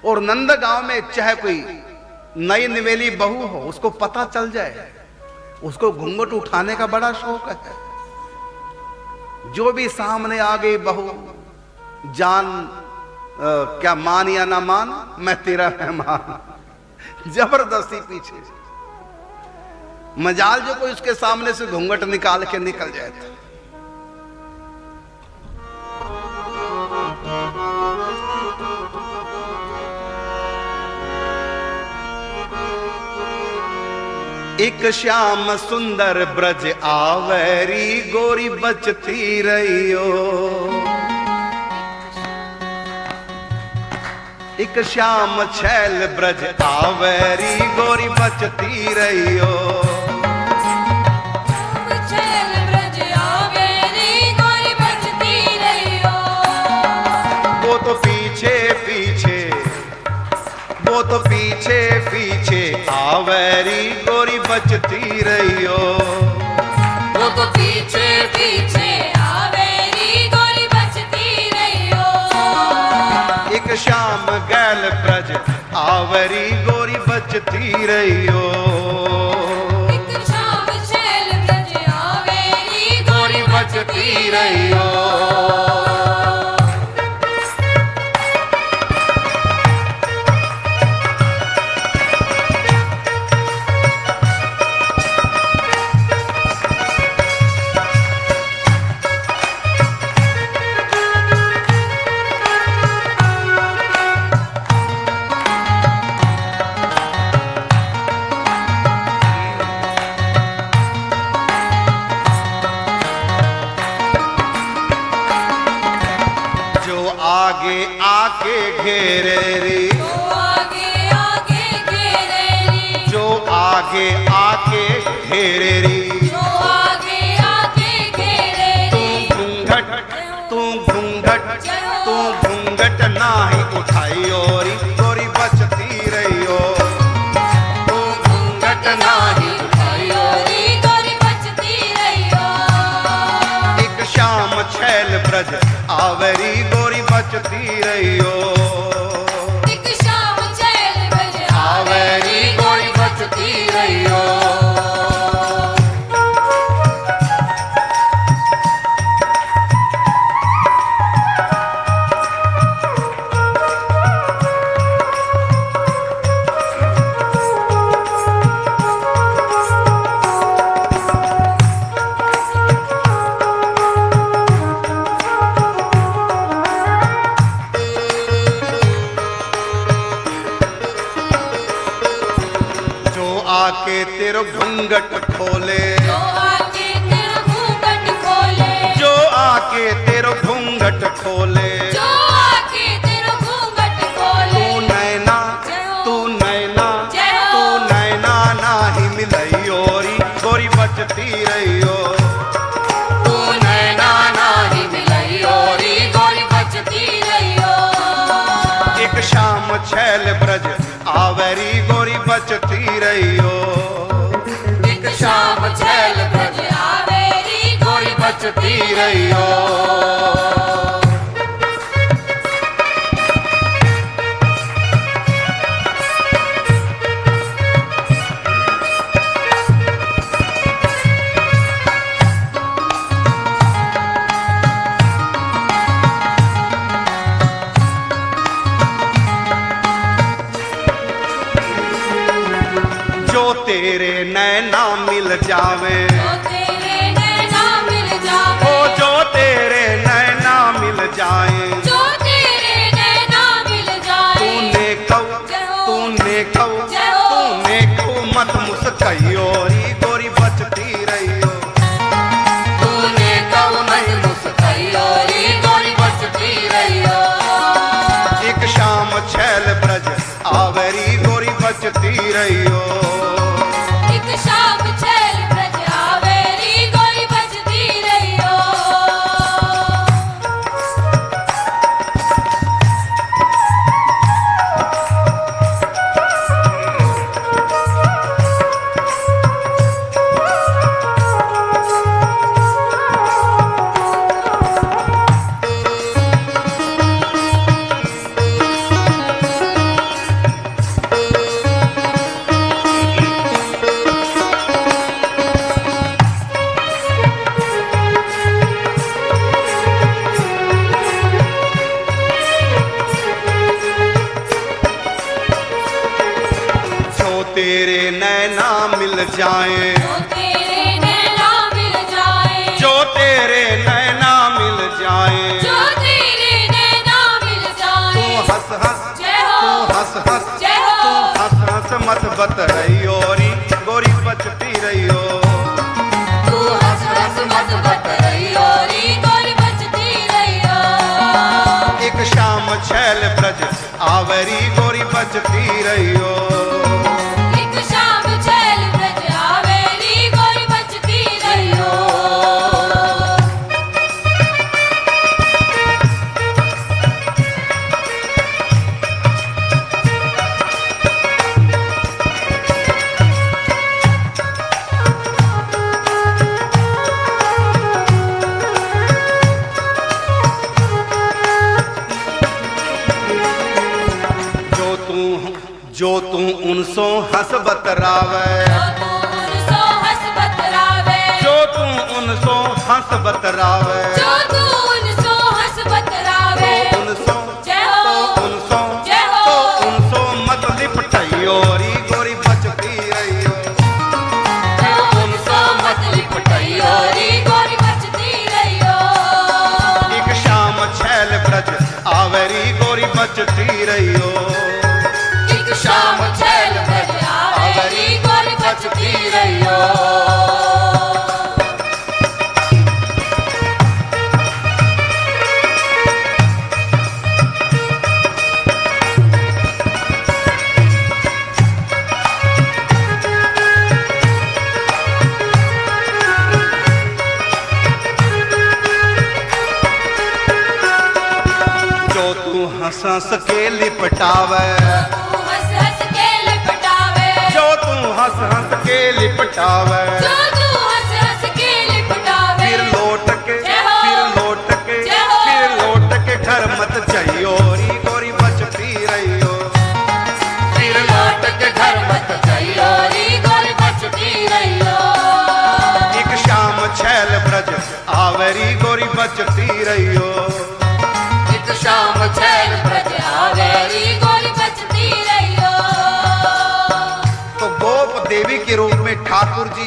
और नंद गांव में चाहे कोई नई निवेली बहू हो, उसको पता चल जाए, उसको घूंघट उठाने का बड़ा शौक है। जो भी सामने आ गई बहू, जान क्या मान या ना मान, मैं तेरा मेहमान, जबरदस्ती पीछे। मजाल जो कोई उसके सामने से घूंघट निकाल के निकल जाए तो। एक श्याम सुंदर ब्रज आवरी, गोरी बचती रहियो। एक श्याम छैल ब्रज आवरी, गोरी बचती रहियो। छैल ब्रज आवेरी, गोरी बचती रहियो। वो तो पीछे पीछे आवेरी गोरी बचती रहियो। वो तो पीछे पीछे आवेरी गोरी बचती रहियो। एक शाम गैल ब्रज आवरी गोरी बचती रहियो। एक शाम छैल ब्रज आवेरी गोरी बचती रहियो। आगे आके घेरे रे, जो आगे आगे घेरे रे, जो आगे आके घेरे रे, जो आगे आगे घेरे रे। तू घूंघट तू घूंघट नाही उठाई ओरी गोरी बचती रहियो। तू घूंघट नाही उठाई ओरी गोरी बचती रहियो। एक शाम छैल ब्रज आवरी गोरी बचती रहियो। एक शाम छैल ब्रज आवरी गोरी बचती रहियो। आके तेरो घूंघट खोले, जो आके तेरा घूंघट खोले, जो आके तेरो घूंघट खोले, जो आके तेरा घूंघट खोले। तू नैना नाही मिलई ओरी गोरी बचती रहियो। तू नैना नाही मिलई ओरी गोरी बचती रहियो। एक शाम छैल ब्रज आवरी गोरी बचती रहियो। एक शाम छैल ब्रज आवेरी गोरी बचती रहियो। जो तेरे नैना मिल जावे, जो तेरे नैना मिल जावे, ओ जो तेरे नैना मिल जाए, जो तेरे नैना मिल जाए। तूने कऊ मत मुस्कई ओरी गोरी बचती रहियो। तूने कऊ नहीं मुस्कई ओरी गोरी बचती रहियो। एक शाम छैल ब्रज आवरी गोरी बचती रहियो। एक शाम छैल ब्रज आवेरी गोरी बचती रहियो। तेरे नैना मिल जाए, जो तेरे नैना मिल जाए, जो तेरे नैना मिल जाए, जो तेरे नैना मिल जाए। तू हंस हंस जय हो, तू हंस हंस जय हो। तू हंस हंस मत बत रही ओरी गोरी बचती रहियो। तू हंस हंस मत बत रही ओरी गोरी बचती रहियो। एक शाम छैल ब्रज आवरी गोरी बचती रहियो। एक शाम छैल ब्रज आवेरी गोरी बचती रहियो। जो तू उनसो हंस बतरावे, जो तू उनसो हंस बतरावे, जो तू उनसो हंस बतरावे, जो तू उनसो हंस बतरावे, तो उनसो जय हो, तो उनसो जय हो, तो उनसो मत लिपटाइयो री गोरी बचती रहियो, तो उनसो मत लिपटाइयो री गोरी बचती रहियो। एक शाम छैल ब्रज आवेरी गोरी बचती रहियो, एक शाम छैल ब्रज आवेरी गोरी बचती रहियो। हंस हंस के लिपटावे, तू हंस हंस के लिपटावे, जो तू हंस हंस के लिपटावे, जो तू हंस हंस के लिपटावे, फिर लौट के जय हो, फिर लौट के जय हो, फिर लौट के घर मत जाइयो री गोरी बचती रहियो, फिर लौट के घर मत जाइयो री गोरी बचती रहियो। एक शाम छैल ब्रज आवेरी गोरी बचती रहियो, एक शाम छैल ब्रज आवेरी गोरी बचती रहियो। तो गोप देवी के रूप में ठाकुर जी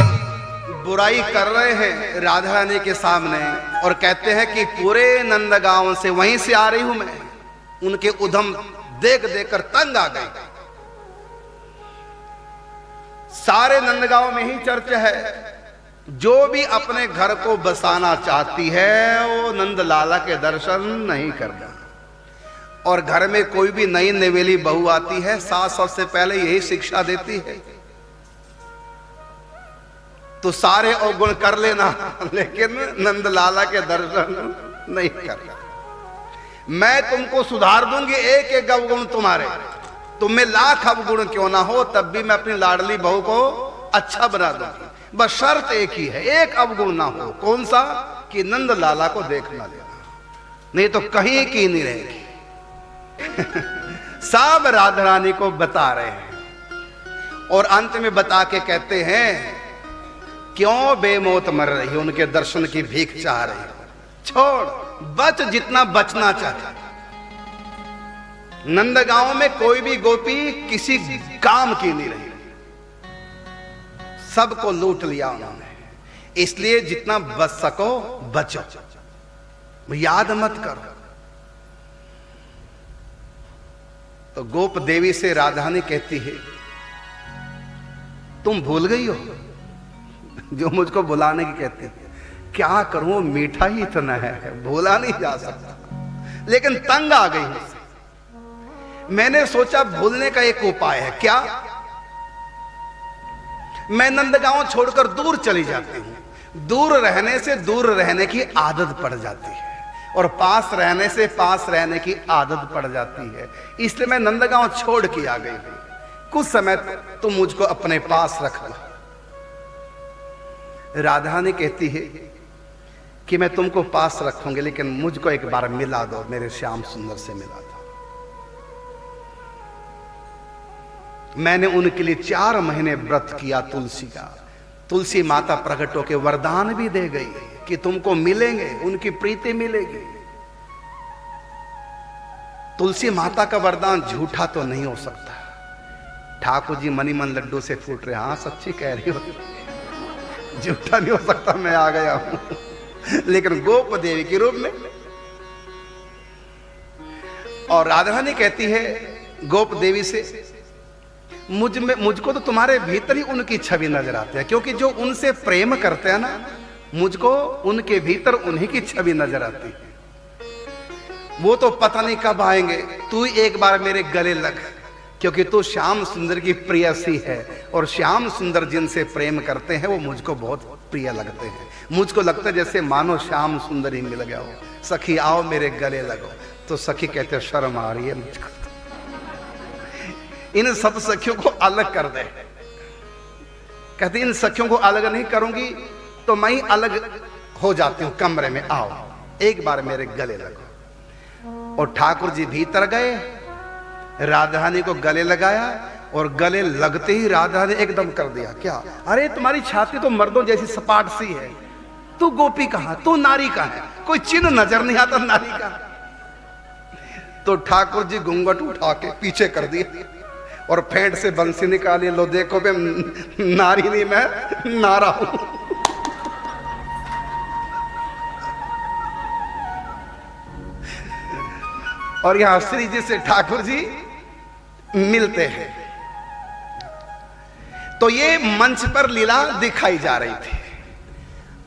बुराई कर रहे हैं राधा रानी के सामने और कहते हैं कि पूरे नंदगांव से वहीं से आ रही हूं मैं। उनके उधम देख देख कर तंग आ गई। सारे नंदगांव में ही चर्चा है, जो भी अपने घर को बसाना चाहती है वो नंद लाला के दर्शन नहीं करता। और घर में कोई भी नई नवेली बहू आती है, सास सबसे पहले यही शिक्षा देती है, तो सारे अवगुण कर लेना लेकिन नंद लाला के दर्शन नहीं करना। मैं तुमको सुधार दूंगी, एक एक अवगुण तुम्हारे, तुम में लाख अवगुण क्यों ना हो तब भी मैं अपनी लाडली बहू को अच्छा बना दूंगी। बस शर्त एक ही है, एक अवगुण ना हो। कौन सा? कि नंद लाला को देखना देना, नहीं तो कहीं की नहीं रहेगी। सब राधा रानी को बता रहे हैं और अंत में बता के कहते हैं क्यों बेमौत मर रही है, उनके दर्शन की भीख चाह रही है। छोड़, बच जितना बचना चाहता। नंदगांव में कोई भी गोपी किसी काम की नहीं रही, सबको लूट लिया उन्होंने। इसलिए जितना बच सको बचो, याद मत करो। तो गोप देवी से राधा ने कहती है तुम भूल गई हो जो मुझको बुलाने की कहती है। क्या करूं, मीठा ही इतना है, भूला नहीं जा सकता, लेकिन तंग आ गई मुझसे। मैंने सोचा भूलने का एक उपाय है। क्या? मैं नंदगांव छोड़कर दूर चली जाती हूं। दूर रहने से दूर रहने की आदत पड़ जाती है और पास रहने से पास रहने की आदत पड़ जाती है। इसलिए मैं नंदगांव छोड़ के आ गई। कुछ समय तुम मुझको अपने पास रख लो। राधा ने कहती है कि मैं तुमको पास रखूंगी, लेकिन मुझको एक बार मिला दो, मेरे श्याम सुंदर से मिला दो। मैंने उनके लिए 4 महीने व्रत किया तुलसी का। तुलसी माता प्रकट होकर वरदान भी दे गई कि तुमको मिलेंगे, उनकी प्रीति मिलेगी। तुलसी माता का वरदान झूठा तो नहीं हो सकता। ठाकुर जी मनी मन लड्डू से फूट रहे। हाँ, सच्ची कह रही हो, झूठा नहीं हो सकता, मैं आ गया हूं। लेकिन गोप देवी के रूप में। और राधा रानी कहती है गोप देवी से, मुझको तो तुम्हारे भीतर ही उनकी छवि नजर आती है, क्योंकि जो उनसे प्रेम करते हैं ना, मुझको उनके भीतर उन्हीं की छवि नजर आती है। वो तो पता नहीं कब आएंगे, तू एक बार मेरे गले लग, क्योंकि तू श्याम सुंदर की प्रियसी है और श्याम सुंदर जिनसे प्रेम करते हैं वो मुझको बहुत प्रिय लगते हैं। मुझको लगता है जैसे मानो श्याम सुंदर ही मिल गया हो। सखी आओ मेरे गले लगो। तो सखी कहते शर्म आ रही है मुझको, इन सब सखियों को अलग कर दे। कहती इन सखियों को अलग नहीं करूंगी तो मैं ही अलग हो जाती हूं कमरे में, आओ एक बार मेरे गले लगो। और ठाकुर जी भीतर गए, राधा रानी को गले लगाया और गले लगते ही राधा ने एकदम कर दिया, क्या? अरे तुम्हारी छाती तो मर्दों जैसी सपाट सी है, तू गोपी कहां, तू नारी कहां है? कोई चिन्ह नजर नहीं आता नारी का। तो ठाकुर जी घूंघट उठा के पीछे कर दिए और फेंट से बंसी निकाली, लो देखो बे नारी नहीं मैं नारा हूं। और यहां श्री जी से ठाकुर जी मिलते हैं। तो ये मंच पर लीला दिखाई जा रही थी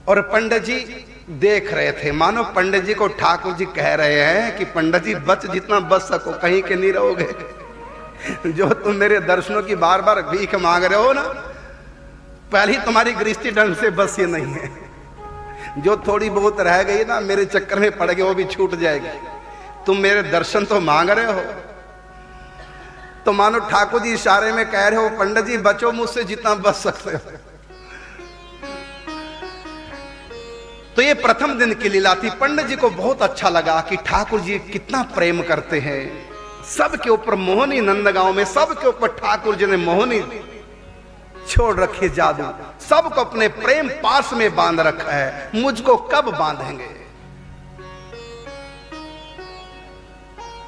और पंडित जी देख रहे थे, मानो पंडित जी को ठाकुर जी कह रहे हैं कि पंडित जी बच जितना बच सको, कहीं के नहीं रहोगे। जो तुम मेरे दर्शनों की बार बार भीख मांग रहे हो ना, पहली तुम्हारी गृहस्थी ढंग से बस ये नहीं है। जो थोड़ी बहुत रह गई ना मेरे चक्कर में पड़ गई, वो भी छूट जाएगी। तुम मेरे दर्शन तो मांग रहे हो, तो मानो ठाकुर जी इशारे में कह रहे हो पंडित जी बचो मुझसे जितना बच सकते हो। तो ये प्रथम दिन की लीला थी। पंडित जी को बहुत अच्छा लगा कि ठाकुर जी कितना प्रेम करते हैं, सबके ऊपर मोहनी, नंदगांव में सबके ऊपर ठाकुर जी ने मोहनी छोड़ रखी, जादू, सबको अपने प्रेम पास में बांध रखा है। मुझको कब बांधेंगे,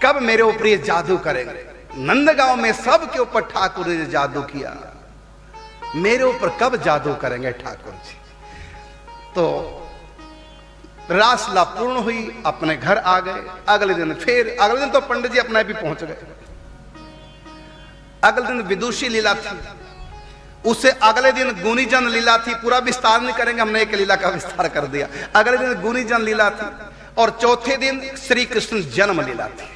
कब मेरे ऊपर ये जादू करेंगे? नंदगांव में सबके ऊपर ठाकुर ने जादू किया, मेरे ऊपर कब जादू करेंगे ठाकुर जी? तो रासलीला पूर्ण हुई, अपने घर आ गए। अगले दिन तो पंडित जी अपने भी पहुंच गए। अगले दिन विदुषी लीला थी, उससे अगले दिन गुनीजन लीला थी। पूरा विस्तार नहीं करेंगे, हमने एक लीला का विस्तार कर दिया। अगले दिन गुनीजन लीला थी और चौथे दिन श्री कृष्ण जन्म लीला थी।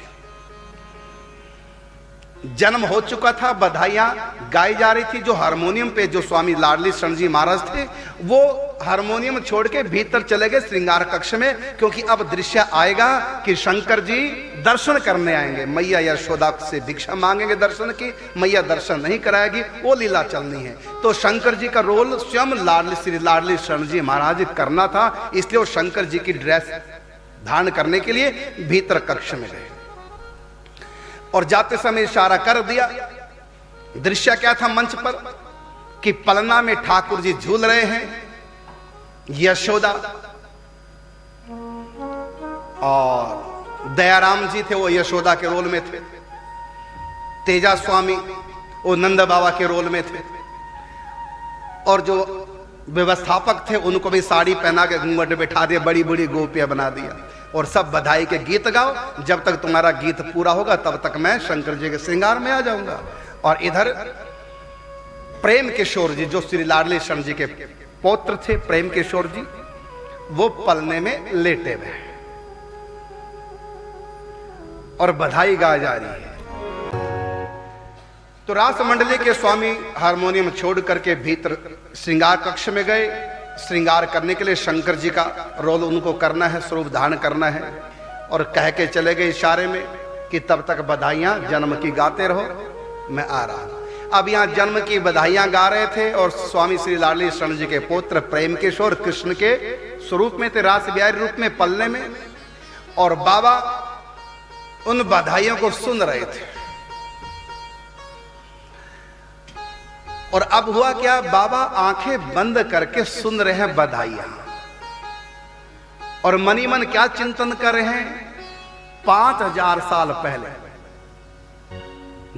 जन्म हो चुका था, बधाइयां गाई जा रही थी। जो हारमोनियम पे जो स्वामी लाडली शरण जी महाराज थे, वो हारमोनियम छोड़ के भीतर चले गए श्रृंगार कक्ष में, क्योंकि अब दृश्य आएगा कि शंकर जी दर्शन करने आएंगे। मैया यशोदा से भिक्षा मांगेंगे दर्शन की, मैया दर्शन नहीं कराएगी, वो लीला चलनी है। तो शंकर जी का रोल स्वयं श्री लाडली शरण जी महाराज करना था, इसलिए वो शंकर जी की ड्रेस धारण करने के लिए भीतर कक्ष में गए और जाते समय इशारा कर दिया। दृश्य क्या था मंच पर कि पलना में ठाकुर जी झूल रहे हैं, यशोदा और दयाराम जी थे, वो यशोदा के रोल में थे। तेजा स्वामी वो नंद बाबा के रोल में थे और जो व्यवस्थापक थे उनको भी साड़ी पहना के घूंघट बिठा दिया, बड़ी बड़ी गोपियां बना दिया और सब बधाई के गीत गाओ, जब तक तुम्हारा गीत पूरा होगा तब तक मैं शंकर जी के श्रृंगार में आ जाऊंगा। और इधर प्रेम किशोर जी जो श्री लाडली शरण जी के पौत्र थे, प्रेम किशोर जी, वो पलने में लेटे हुए और बधाई गा जा रही है। तो रास मंडली के स्वामी हारमोनियम छोड़ करके भीतर श्रृंगार कक्ष में गए। श्रृंगार करने के लिए शंकर जी का रोल उनको करना है, स्वरूप धारण करना है, और कह के चले गए इशारे में कि तब तक बधाइयां जन्म की गाते रहो, मैं आ रहा हूं। अब यहां जन्म की बधाइयां गा रहे थे और स्वामी श्री लाडली शरण जी के पुत्र प्रेम किशोर कृष्ण के स्वरूप में थे, रास बिहारी रूप में पलने में, और बाबा उन बधाइयों को सुन रहे थे। और अब हुआ क्या, बाबा आंखें बंद करके सुन रहे हैं बधाइयां और मनी मन क्या चिंतन कर रहे हैं? 5000 साल पहले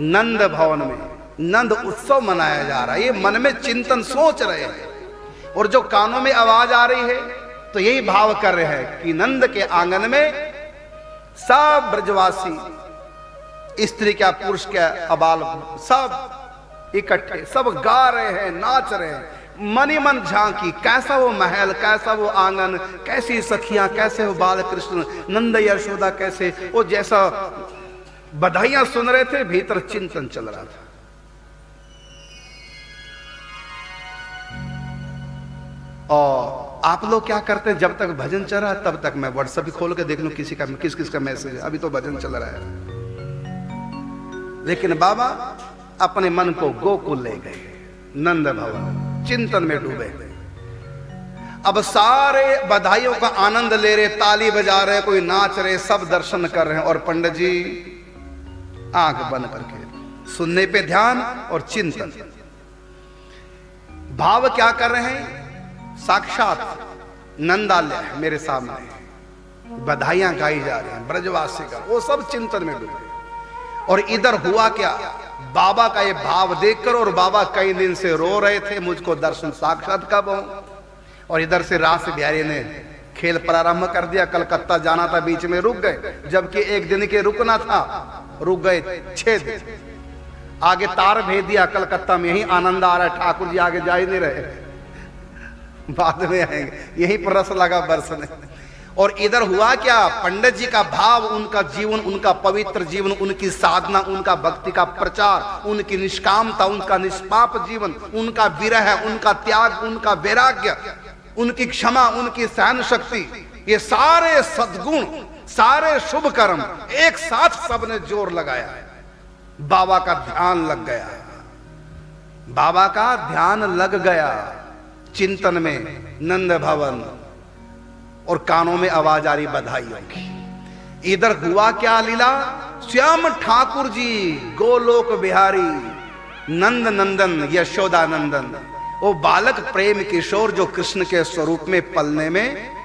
नंद भवन में नंद उत्सव मनाया जा रहा है, ये मन में चिंतन सोच रहे हैं। और जो कानों में आवाज आ रही है तो यही भाव कर रहे हैं कि नंद के आंगन में सब ब्रजवासी, स्त्री क्या पुरुष क्या अबाल, सब इकट्ठे, सब गा रहे हैं, नाच रहे हैं। मनी मन झांकी, कैसा वो महल, कैसा वो आंगन, कैसी सखियां, कैसे वो बाल कृष्ण, नंद यशोदा, कैसे वो, जैसा बधाइयां सुन रहे थे, भीतर चिंतन चल रहा था। और आप लोग क्या करते हैं, जब तक भजन चल रहा है तब तक मैं व्हाट्सएप भी खोल के देख लूं किसी का किस का मैसेज है, अभी तो भजन चल रहा है। लेकिन बाबा अपने मन को गोकुल ले गए, नंद भवन, चिंतन में डूबे। अब सारे बधाइयों का आनंद ले रहे, ताली बजा रहे, कोई नाच रहे, सब दर्शन कर रहे हैं, और पंडित जी आंख बंद करके सुनने पे ध्यान और चिंतन। भाव क्या कर रहे हैं? साक्षात नंदालय मेरे सामने, बधाइयां गाई जा रही हैं ब्रजवासी का, वो सब चिंतन में डूबे। और इधर हुआ क्या? बाबा का ये भाव देखकर, और बाबा कई दिन से रो रहे थे मुझको दर्शन साक्षात कब हो। और इधर से रास बिहारी ने खेल प्रारंभ कर दिया। कलकत्ता जाना था, बीच में रुक गए, जबकि एक दिन के रुकना था, रुक गए 6 दिन। आगे तार भेज दिया, कलकत्ता में यही आनंद आ रहा है, ठाकुर जी आगे जा ही नहीं रहे, बाद में आएंगे, यहीं पर रस लगा बरसने। और इधर हुआ क्या? पंडित जी का भाव, उनका जीवन, उनका पवित्र जीवन, उनकी साधना, उनका भक्ति का प्रचार, उनकी निष्कामता, उनका निष्पाप जीवन, उनका विरह, उनका त्याग, उनका वैराग्य, उनकी क्षमा, उनकी सहन शक्ति, ये सारे सद्गुण, सारे शुभ कर्म एक साथ सबने जोर लगाया। बाबा का ध्यान लग गया, बाबा का ध्यान लग गया चिंतन में, नंद भवन, और कानों में आवाज आ रही बधाइयों की। इधर हुआ क्या लीला? श्याम ठाकुर जी गोलोक बिहारी, नंद नंदन, यशोदा नंदन, वो बालक प्रेम किशोर जो कृष्ण के स्वरूप में पलने में,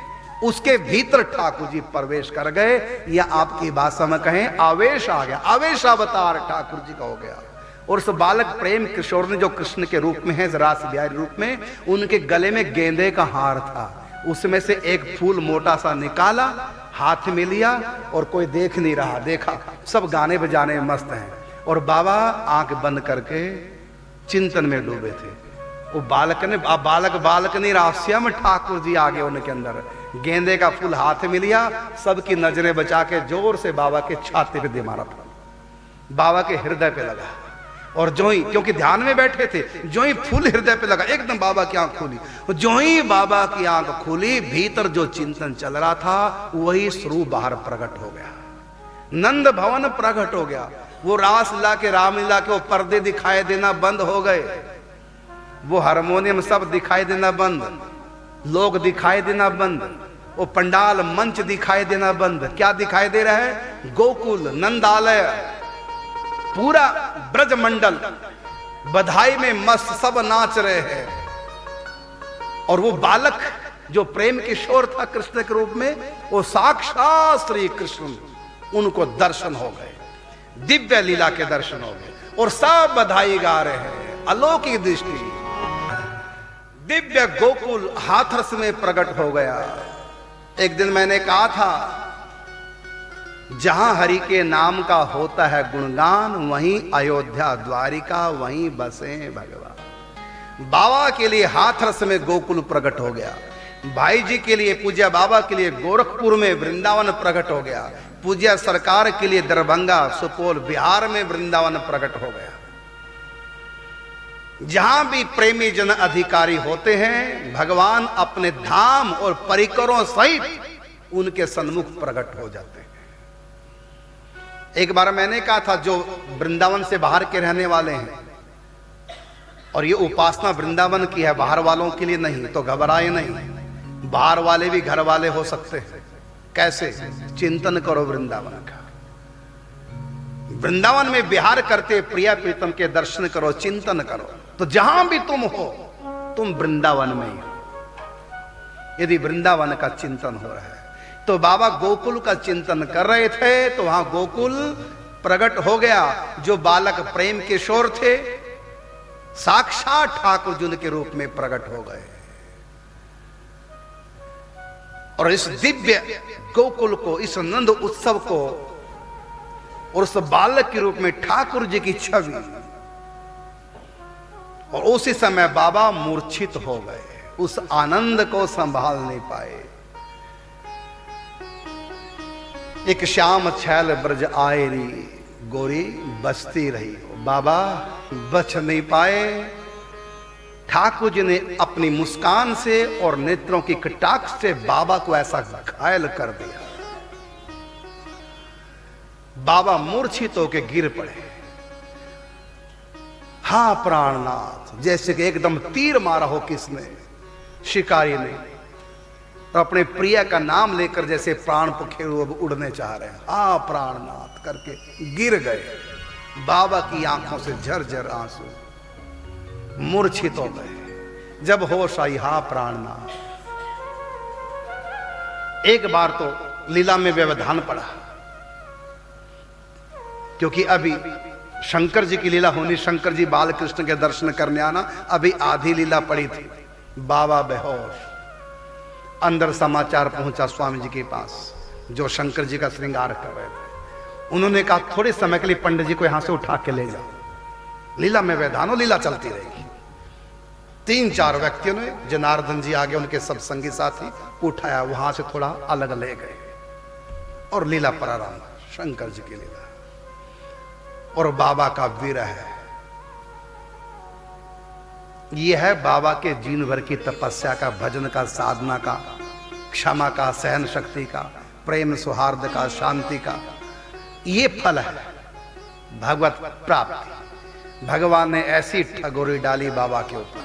उसके भीतर ठाकुर जी प्रवेश कर गए, या आपकी भाषा में कहें आवेश आ गया, आवेशावतार ठाकुर जी का हो गया। और उस बालक प्रेम किशोर ने जो कृष्ण के रूप में है, रास बिहारी रूप में, उनके गले में गेंदे का हार था, उसमें से एक फूल मोटा सा निकाला, हाथ में लिया, और कोई देख नहीं रहा, देखा सब गाने बजाने में मस्त हैं, और बाबा आंख बंद करके चिंतन में डूबे थे। वो बालक नहीं रहा, श्याम ठाकुर जी आगे उनके अंदर, गेंदे का फूल हाथ में लिया, सबकी नजरें बचा के जोर से बाबा के छाती पे दे मारा था, बाबा के हृदय पे लगा। और जो ही, क्योंकि ध्यान में बैठे थे, जो ही फूल हृदय पे लगा, एकदम बाबा की आंख खुली। जो ही बाबा की आंख खुली, भीतर जो चिंतन चल रहा था वही स्वरूप बाहर प्रकट हो गया, नंद भवन प्रकट हो गया। वो रासलीला के, रामलीला के वो पर्दे दिखाई देना बंद हो गए, वो हारमोनियम सब दिखाई देना बंद, लोग दिखाई देना बंद, वो पंडाल मंच दिखाई देना बंद। क्या दिखाई दे रहा है? गोकुल, नंदालय, पूरा ब्रजमंडल बधाई में मस्त, सब नाच रहे हैं। और वो बालक जो प्रेम किशोर था कृष्ण के रूप में, वो साक्षात श्री कृष्ण, उनको दर्शन हो गए, दिव्य लीला के दर्शन हो गए, और सब बधाई गा रहे हैं। अलौकिक दृष्टि, दिव्य गोकुल हाथरस में प्रकट हो गया। एक दिन मैंने कहा था, जहां हरि के नाम का होता है गुणगान, वहीं अयोध्या द्वारिका, वहीं बसे भगवान। बाबा के लिए हाथरस में गोकुल प्रकट हो गया, भाई जी के लिए, पूज्य बाबा के लिए गोरखपुर में वृंदावन प्रकट हो गया, पूज्य सरकार के लिए दरभंगा, सुपौल, बिहार में वृंदावन प्रकट हो गया। जहां भी प्रेमी जन अधिकारी होते हैं, भगवान अपने धाम और परिकरों सहित उनके सन्मुख प्रकट हो जाते हैं। एक बार मैंने कहा था, जो वृंदावन से बाहर के रहने वाले हैं, और ये उपासना वृंदावन की है, बाहर वालों के लिए नहीं, तो घबराए नहीं, बाहर वाले भी घर वाले हो सकते हैं। कैसे? चिंतन करो वृंदावन का, वृंदावन में विहार करते प्रिया प्रीतम के दर्शन करो, चिंतन करो, तो जहां भी तुम हो, तुम वृंदावन में ही हो। यदि वृंदावन का चिंतन हो रहा है, तो बाबा गोकुल का चिंतन कर रहे थे, तो वहां गोकुल प्रकट हो गया। जो बालक प्रेम किशोर थे, साक्षात ठाकुर जी के रूप में प्रकट हो गए, और इस दिव्य गोकुल को, इस नंद उत्सव को, और उस बालक के रूप में ठाकुर जी की छवि, और उसी समय बाबा मूर्छित हो गए, उस आनंद को संभाल नहीं पाए। एक श्याम छैल ब्रज आए री, गोरी बचती रही, बाबा बच नहीं पाए। ठाकुर जी ने अपनी मुस्कान से और नेत्रों की कटाक्ष से बाबा को ऐसा घायल कर दिया, बाबा मूर्छित होकर गिर पड़े। हाँ प्राणनाथ, जैसे कि एकदम तीर मारा हो किसने, शिकारी ने, तो अपने प्रिय का नाम लेकर जैसे प्राण पखेरु अब उड़ने चाह रहे हैं, हाँ प्राणनाथ करके गिर गए। बाबा की आंखों से झरझर आंसू। मूर्छित हो गए। जब होश आई, हा प्राणनाथ। एक बार तो लीला में व्यवधान पड़ा, क्योंकि अभी शंकर जी की लीला होनी, शंकर जी बाल कृष्ण के दर्शन करने आना, अभी आधी लीला पड़ी थी। बाबा बेहोश। अंदर समाचार पहुंचा स्वामी जी के पास, जो शंकर जी का श्रृंगार कर रहे थे। उन्होंने कहा थोड़े समय के लिए पंडित जी को यहां से उठा के ले जाओ, लीला में व्यवधान हो, लीला चलती रहेगी। 3-4 व्यक्तियों ने, जनार्दन जी आगे, उनके सब संगी साथी उठाया, वहां से थोड़ा अलग ले गए और लीला प्रारंभ, शंकर जी की लीला। और बाबा का विरह है, यह है बाबा के जीवन भर की तपस्या का, भजन का, साधना का, क्षमा का, सहन शक्ति का, प्रेम सौहार्द का, शांति का, ये फल है भगवत प्राप्ति। भगवान ने ऐसी ठगोरी डाली बाबा के ऊपर,